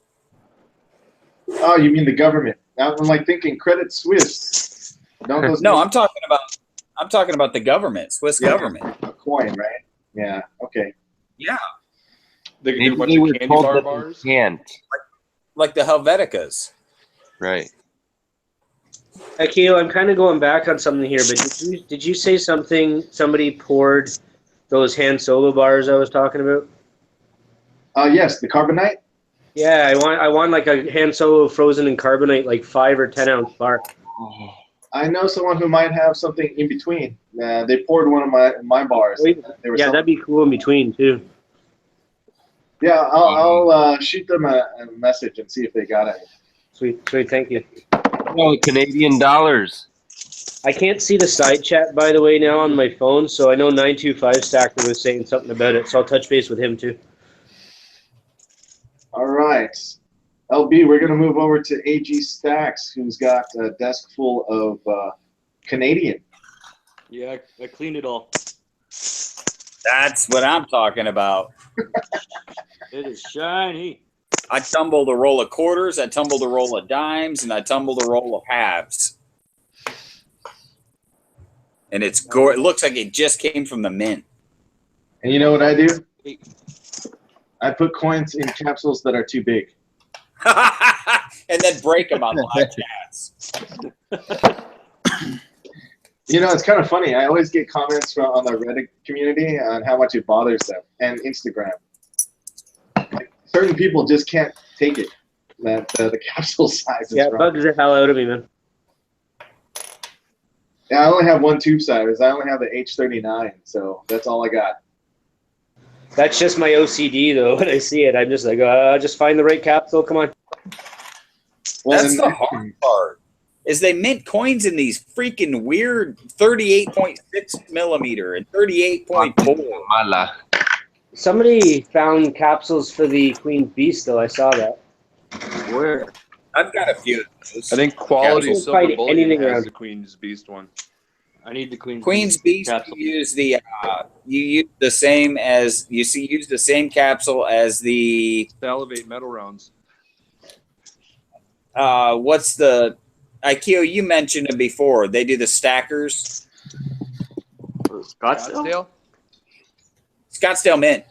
Oh, you mean the government? Now I'm like thinking Credit Suisse. Don't those No, I'm talking about the government, Swiss government. A coin, right? Yeah. Okay. Yeah, They can Maybe do a bunch they of were candy told bar that bars. they can't. like the Helveticas. Right. Akio, I'm kind of going back on something here, but did you say something? Somebody poured those hand solo bars I was talking about. Yes, the carbonite. Yeah, I want like a hand solo frozen in carbonite, like 5 or 10 ounce bar. I know someone who might have something in between. They poured one of my bars. Yeah, that'd be cool in between too. Yeah, I'll shoot them a message and see if they got it. Sweet, thank you. Oh, Canadian dollars. I can't see the side chat, by the way, now on my phone, so I know 925 Stacker was saying something about it, so I'll touch base with him too. All right. LB, we're going to move over to AG Stacks, who's got a desk full of Canadian. Yeah, I cleaned it all. That's what I'm talking about. It is shiny. I tumbled a roll of quarters, I tumbled a roll of dimes, and I tumbled a roll of halves. And it looks like it just came from the mint. And you know what I do? I put coins in capsules that are too big. And then break them on live chats. You know, it's kind of funny. I always get comments on the Reddit community on how much it bothers them, and Instagram. Certain people just can't take it, that the capsule size is Yeah, it wrong. bugs the hell out of me, man. Yeah, I only have one tube size. I only have the H39, so that's all I got. That's just my OCD, though. When I see it, I'm just like, just find the right capsule. Come on. Well, That's the hard part. Is they mint coins in these freaking weird 38.6 millimeter and 38.4. Mala. Somebody found capsules for the Queen's Beast, though. I saw that. Where? I've got a few of those. I think Quality Yeah, Silver find Bullion anything has around. the Queen's Beast one. I need the Queen's Beast. capsule. You use the same as use the same capsule as the Salivate metal rounds. what's the Ikeo, you mentioned it before. They do the stackers. Scottsdale? Scottsdale Mint.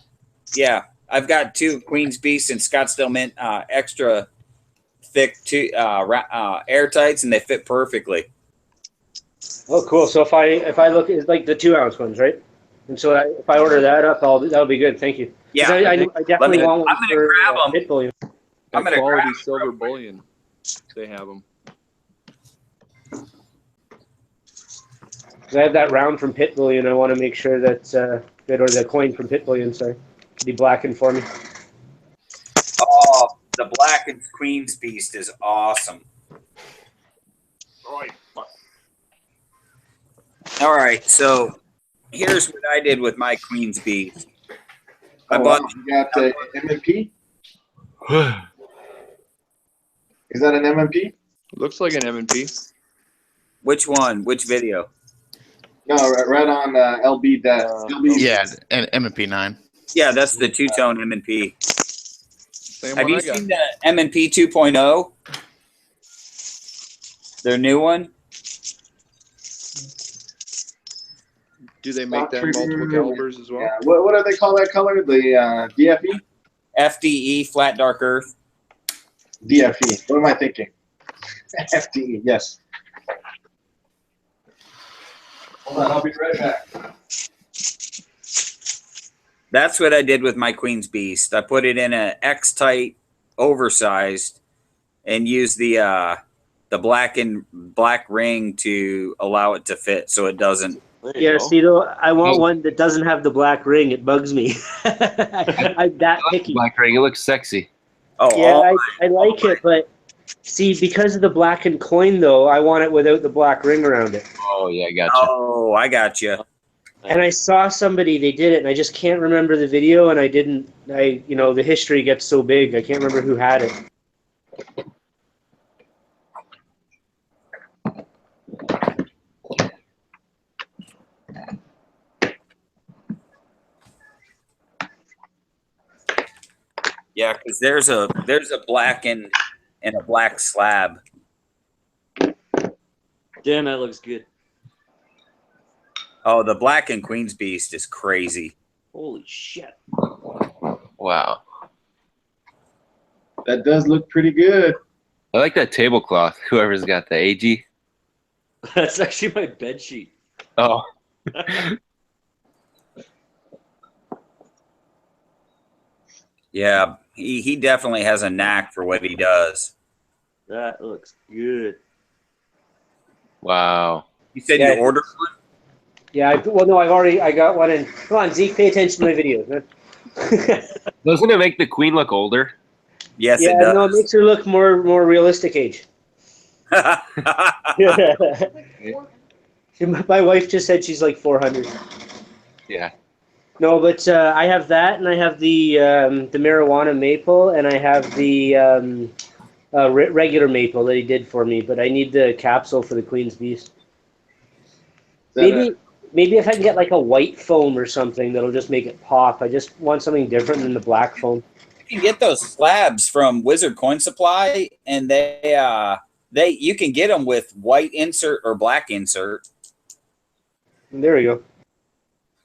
Yeah, I've got 2 Queen's Beast and Scottsdale Mint extra thick airtights, and they fit perfectly. Oh, cool. So if I look, it's like the 2-ounce ones, right? And so if I order that up, that'll be good. Thank you. 'Cause Yeah, I definitely want one I'm gonna for grab 'em. pit bullion. I'm gonna quality grab silver bullion. They have them. I have that round from pit bullion. I want to make sure that's good, or the coin from pit bullion. Sorry, be blackened for me. Oh, the blackened Queen's Beast is awesome. All right, so here's what I did with my Queen's Beast. I bought. You got the M&P? Is that an M&P? Looks like an M&P. Which one? Which video? No, right on LB. Yeah, and M&P 9. Yeah, that's the 2-tone M&P. Same Have one you I got. seen the M&P 2.0? Their new one? Do they make that True. multiple calibers as well? Yeah. What do they call that color? The DFE? FDE, flat dark earth. DFE. What am I thinking? FDE. Yes. Hold on, I'll be right back. That's what I did with my Queen's Beast. I put it in a X-tight, oversized, and used the black ring to allow it to fit, so it doesn't. Yeah, see, though, I want one that doesn't have the black ring. It bugs me. I'm that picky. Black ring. It looks sexy. Oh, Yeah, I like it, but see, because of the blackened coin, though, I want it without the black ring around it. Oh yeah, I gotcha. Oh, I got you. And I saw somebody, they did it, and I just can't remember the video, and the history gets so big, I can't remember who had it. Yeah, because there's a black and a black slab. Damn, that looks good. Oh, the black and Queen's Beast is crazy. Holy shit. Wow. That does look pretty good. I like that tablecloth. Whoever's got the AG. That's actually my bed sheet. Oh. Yeah, he definitely has a knack for what he does. That looks good. Wow. You said Yeah. you ordered one? Yeah, I got one in. Come on, Zeke, pay attention to my videos, man. Doesn't it make the queen look older? Yes, Yeah, it does. no, it makes her look more realistic age. My wife just said she's like 400. Yeah. No, but I have that, and I have the marijuana maple, and I have the regular maple that he did for me. But I need the capsule for the Queen's Beast. Maybe if I can get like a white foam or something that'll just make it pop. I just want something different than the black foam. You can get those slabs from Wizard Coin Supply, and you can get them with white insert or black insert. There we go.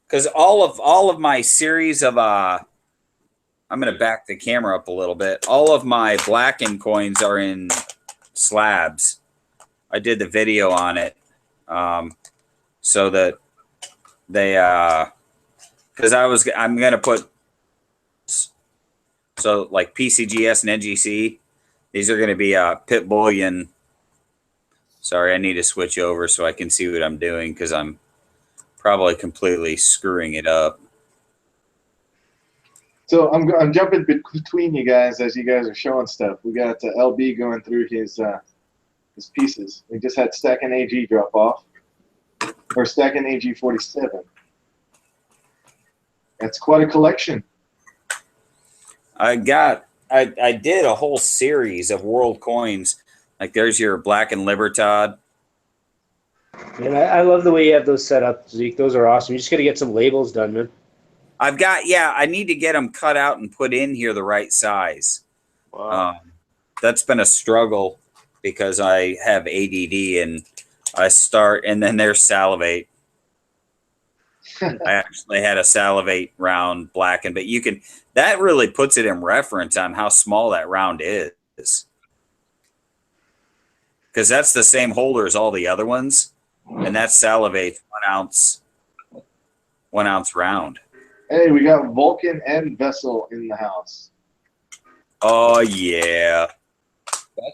Because all of my series of I'm gonna back the camera up a little bit. All of my blackened coins are in slabs. I did the video on it, so that they because I'm gonna put so like PCGS and NGC. These are gonna be pit bullion. Sorry, I need to switch over so I can see what I'm doing because I'm probably completely screwing it up. So I'm jumping between you guys as you guys are showing stuff. We got LB going through his pieces. We just had Stack and AG drop off, or Stack and AG 47. That's quite a collection. I did a whole series of world coins. Like there's your Black and Libertad. And I love the way you have those set up, Zeke. Those are awesome. You just got to get some labels done, man. I need to get them cut out and put in here the right size. Wow. That's been a struggle because I have ADD and I start and then there's salivate. I actually had a salivate round blackened, but that really puts it in reference on how small that round is. Because that's the same holder as all the other ones. And that's salivate 1 ounce round. Hey, we got Vulcan and Vessel in the house. Oh yeah.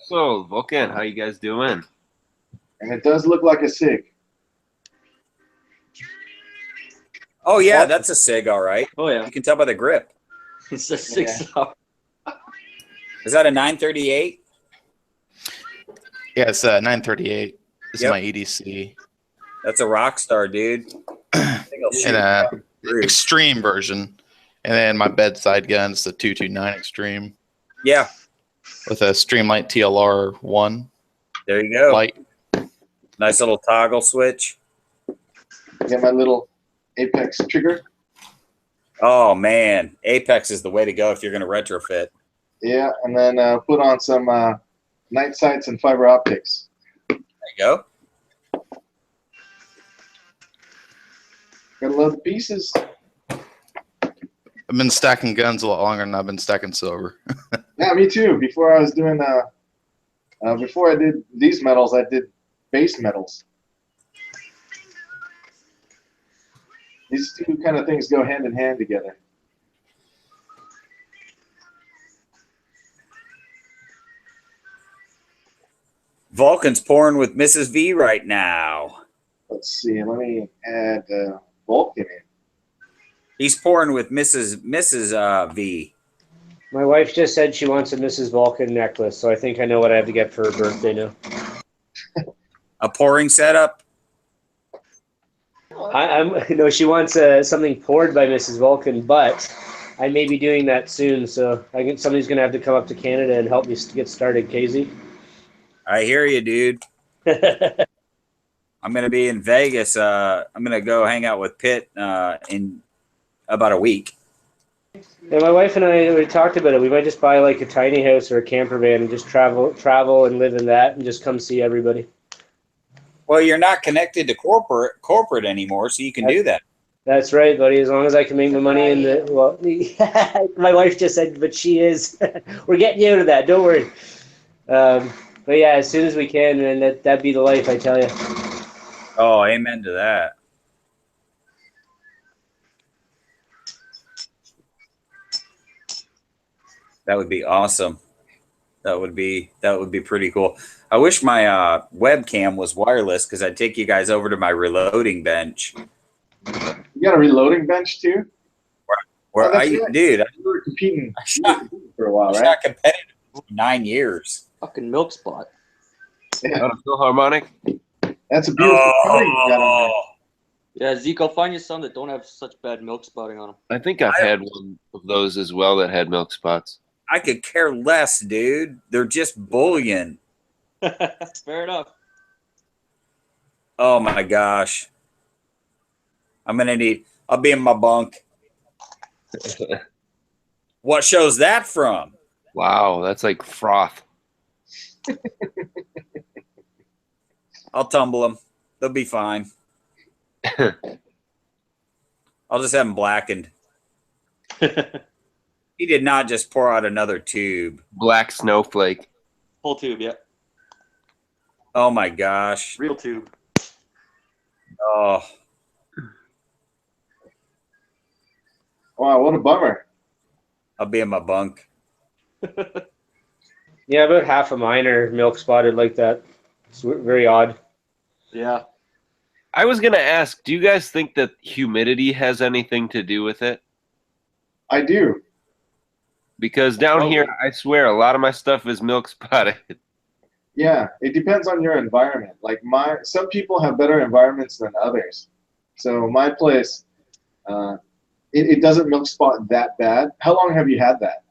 So Vulcan, how you guys doing? And it does look like a SIG. Oh yeah, that's a SIG, all right. Oh yeah. You can tell by the grip. It's a 6 hour. Is that a 938? Yeah, it's 938. This Yep. is my EDC. That's a rock star, dude. And extreme version. And then my bedside gun is the 229 Extreme Yeah, with a Streamlight TLR 1 there you go. light. Nice little toggle switch. Get my little Apex trigger. Oh man, Apex is the way to go if you're going to retrofit. Yeah, and then put on some night sights and fiber optics. There you go. Gotta love the pieces. I've been stacking guns a lot longer than I've been stacking silver. Yeah, me too. Before I was doing before I did these metals, I did base metals. These two kind of things go hand in hand together. Vulcan's pouring with Mrs. V right now. Let's see. Let me add Vulcan in. He's pouring with Mrs. V. My wife just said she wants a Mrs. Vulcan necklace, so I think I know what I have to get for her birthday now. A pouring setup. No, she wants something poured by Mrs. Vulcan, but I may be doing that soon, so somebody's gonna have to come up to Canada and help me get started, Casey. I hear you, dude. I'm gonna be in Vegas. I'm gonna go hang out with Pitt in about a week. Yeah, my wife and I we talked about it. We might just buy like a tiny house or a camper van and just travel and live in that and just come see everybody. Well, you're not connected to corporate anymore, so you can do that. That's right, buddy. As long as I can make my money in my wife just said, but she is. We're getting you out of that. Don't worry. But yeah, as soon as we can, man, that'd be the life, I tell you. Oh, amen to that. That would be awesome. That would be pretty cool. I wish my webcam was wireless because I'd take you guys over to my reloading bench. You got a reloading bench too? Where dude, you were competing for a I while, was right? not competitive for 9 years. Fucking milk spot. Yeah, Philharmonic. that's a beautiful coating you got on there. Yeah, Zeke, I'll find you some that don't have such bad milk spotting on them. I think I've had one of those as well that had milk spots. I could care less, dude. They're just bullion. Fair enough. Oh my gosh. I'll be in my bunk. What show's that from? Wow, that's like froth. I'll tumble them. They'll be fine. I'll just have them blackened. He did not just pour out another tube. Black snowflake. Whole tube, yeah. Oh my gosh. Real tube. Oh, Wow, what a bummer. I'll be in my bunk. Yeah, about half of mine are milk spotted like that. It's very odd. Yeah. I was going to ask, do you guys think that humidity has anything to do with it? I do. Because down here, I swear, a lot of my stuff is milk spotted. Yeah, it depends on your environment. Like some people have better environments than others. So my place, it doesn't milk spot that bad. How long have you had that?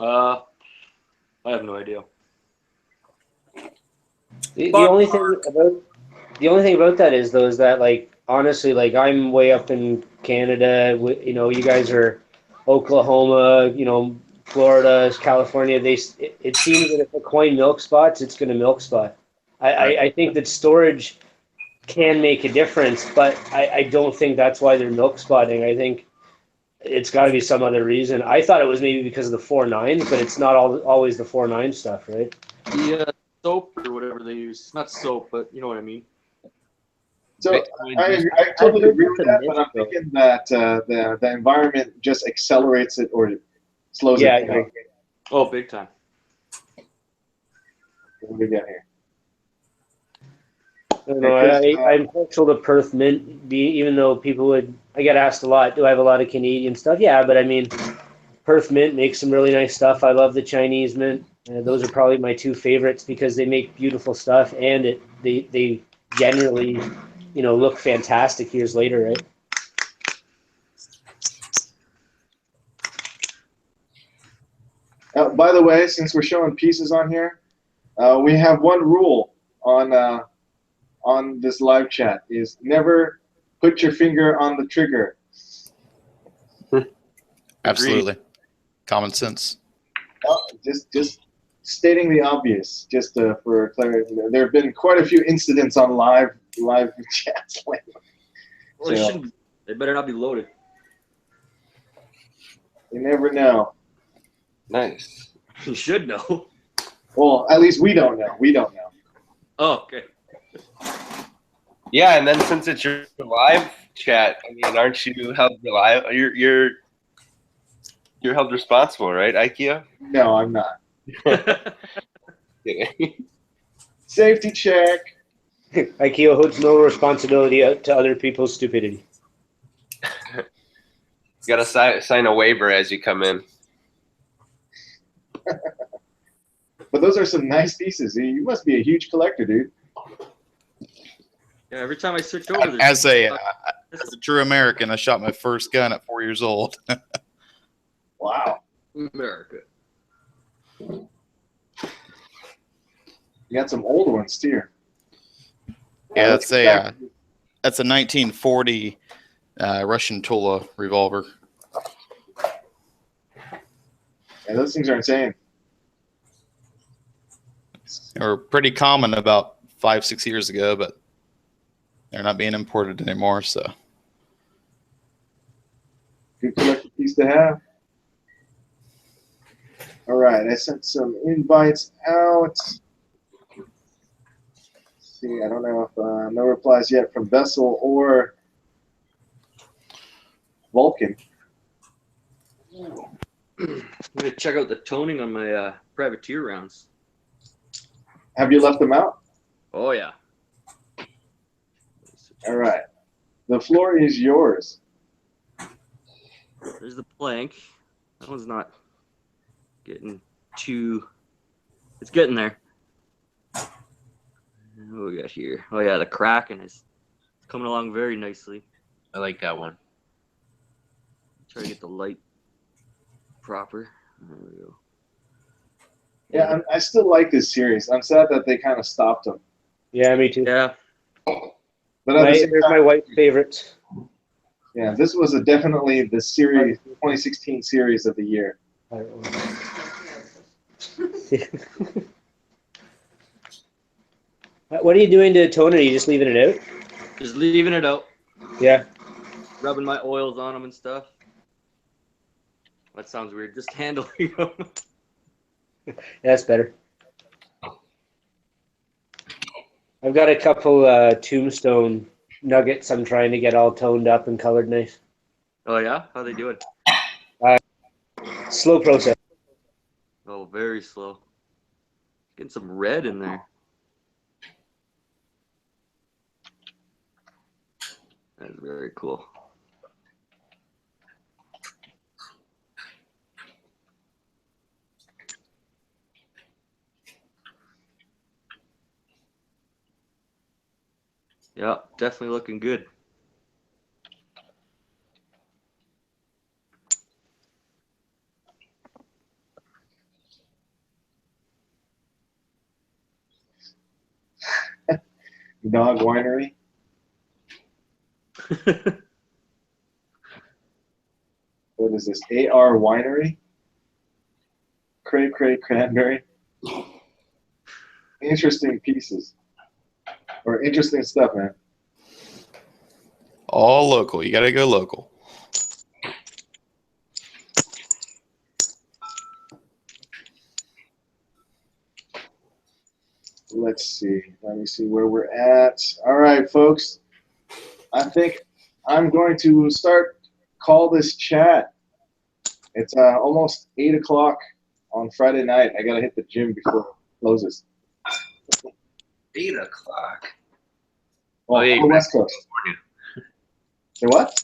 I have no idea. The only thing about that is though is that like honestly like I'm way up in Canada. You know, you guys are Oklahoma. You know, Florida, California, it seems that if a coin milk spots, it's going to milk spot. I think that storage can make a difference, but I don't think that's why they're milk spotting. I think it's got to be some other reason. I thought it was maybe because of the 4.9s, but it's not always the 4.9 stuff, right? The soap or whatever they use. Not soap, but you know what I mean. So I totally agree with that, but I'm thinking that the environment just accelerates it or slows it down. Oh, big time. What do we got here? I don't know. I'm partial to Perth Mint, even though I get asked a lot, do I have a lot of Canadian stuff? Yeah, but I mean, Perth Mint makes some really nice stuff. I love the Chinese Mint. Those are probably my two favorites because they make beautiful stuff and they generally, look fantastic years later, right? By the way, since we're showing pieces on here, we have one rule on this live chat is never put your finger on the trigger. Absolutely. Common sense. Just stating the obvious, just for clarity. There have been quite a few incidents on live chats lately. Well, they better not be loaded. You never know. Nice. You should know. Well, at least we don't know. We don't know. Oh, okay. Yeah, and then since it's your live chat, I mean, aren't you held reliable? You're held responsible, right, IKEA? No, I'm not. Safety check. IKEA holds no responsibility to other people's stupidity. You gotta sign a waiver as you come in. But those are some nice pieces. You must be a huge collector, dude. Yeah, every time I switch over, As a true American, I shot my first gun at 4 years old. Wow. America. You got some old ones too. Yeah, that's a 1940 Russian Tula revolver. Yeah, those things are insane. They were pretty common about 5-6 years ago, but they're not being imported anymore. So, good collector piece to have. All right, I sent some invites out. Let's see, I don't know if no replies yet from Vessel or Vulcan. I'm gonna check out the toning on my privateer rounds. Have you left them out? Oh yeah. All right, the floor is yours. There's the plank. That one's not getting too. It's getting there. What we got here? Oh yeah, the Kraken is coming along very nicely. I like that one. Try to get the light proper. There we go. Yeah, I still like this series. I'm sad that they kind of stopped them. Yeah, me too. Yeah. But at the same There's time, my wife's favorites. yeah, this was definitely the series 2016 series of the year. What are you doing to tone it? Are you just leaving it out? Just leaving it out. Yeah. Rubbing my oils on them and stuff. That sounds weird. Just handling them. Yeah, that's better. I've got a couple tombstone nuggets I'm trying to get all toned up and colored nice. Oh yeah? How they doing? Slow process. Oh, very slow. Getting some red in there. That's very cool. Yeah, definitely looking good. Dog Winery. What is this? AR Winery? cranberry. Interesting pieces. Or interesting stuff, man. All local. You got to go local. Let's see. Let me see where we're at. All right, folks. I think I'm going to call this chat. It's almost 8 o'clock on Friday night. I got to hit the gym before it closes. 8 o'clock. Well, yeah, on the West Coast. Say what?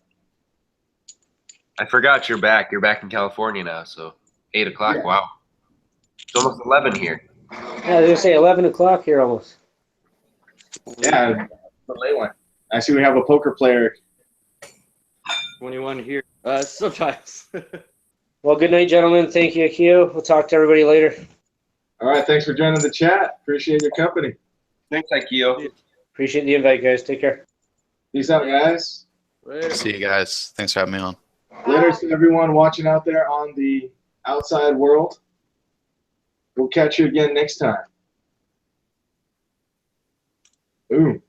I forgot you're back. You're back in California now, so 8 o'clock. Yeah. Wow. It's almost 11 here. Yeah, I was going to say 11 o'clock here almost. Yeah, the late one. I see we have a poker player. 21 here. Sometimes. Well, good night, gentlemen. Thank you, Akio. We'll talk to everybody later. All right, thanks for joining the chat. Appreciate your company. Thanks, Akio. Appreciate the invite, guys. Take care. Peace out, guys. Later. See you guys. Thanks for having me on. Later to everyone watching out there on the outside world. We'll catch you again next time. Ooh.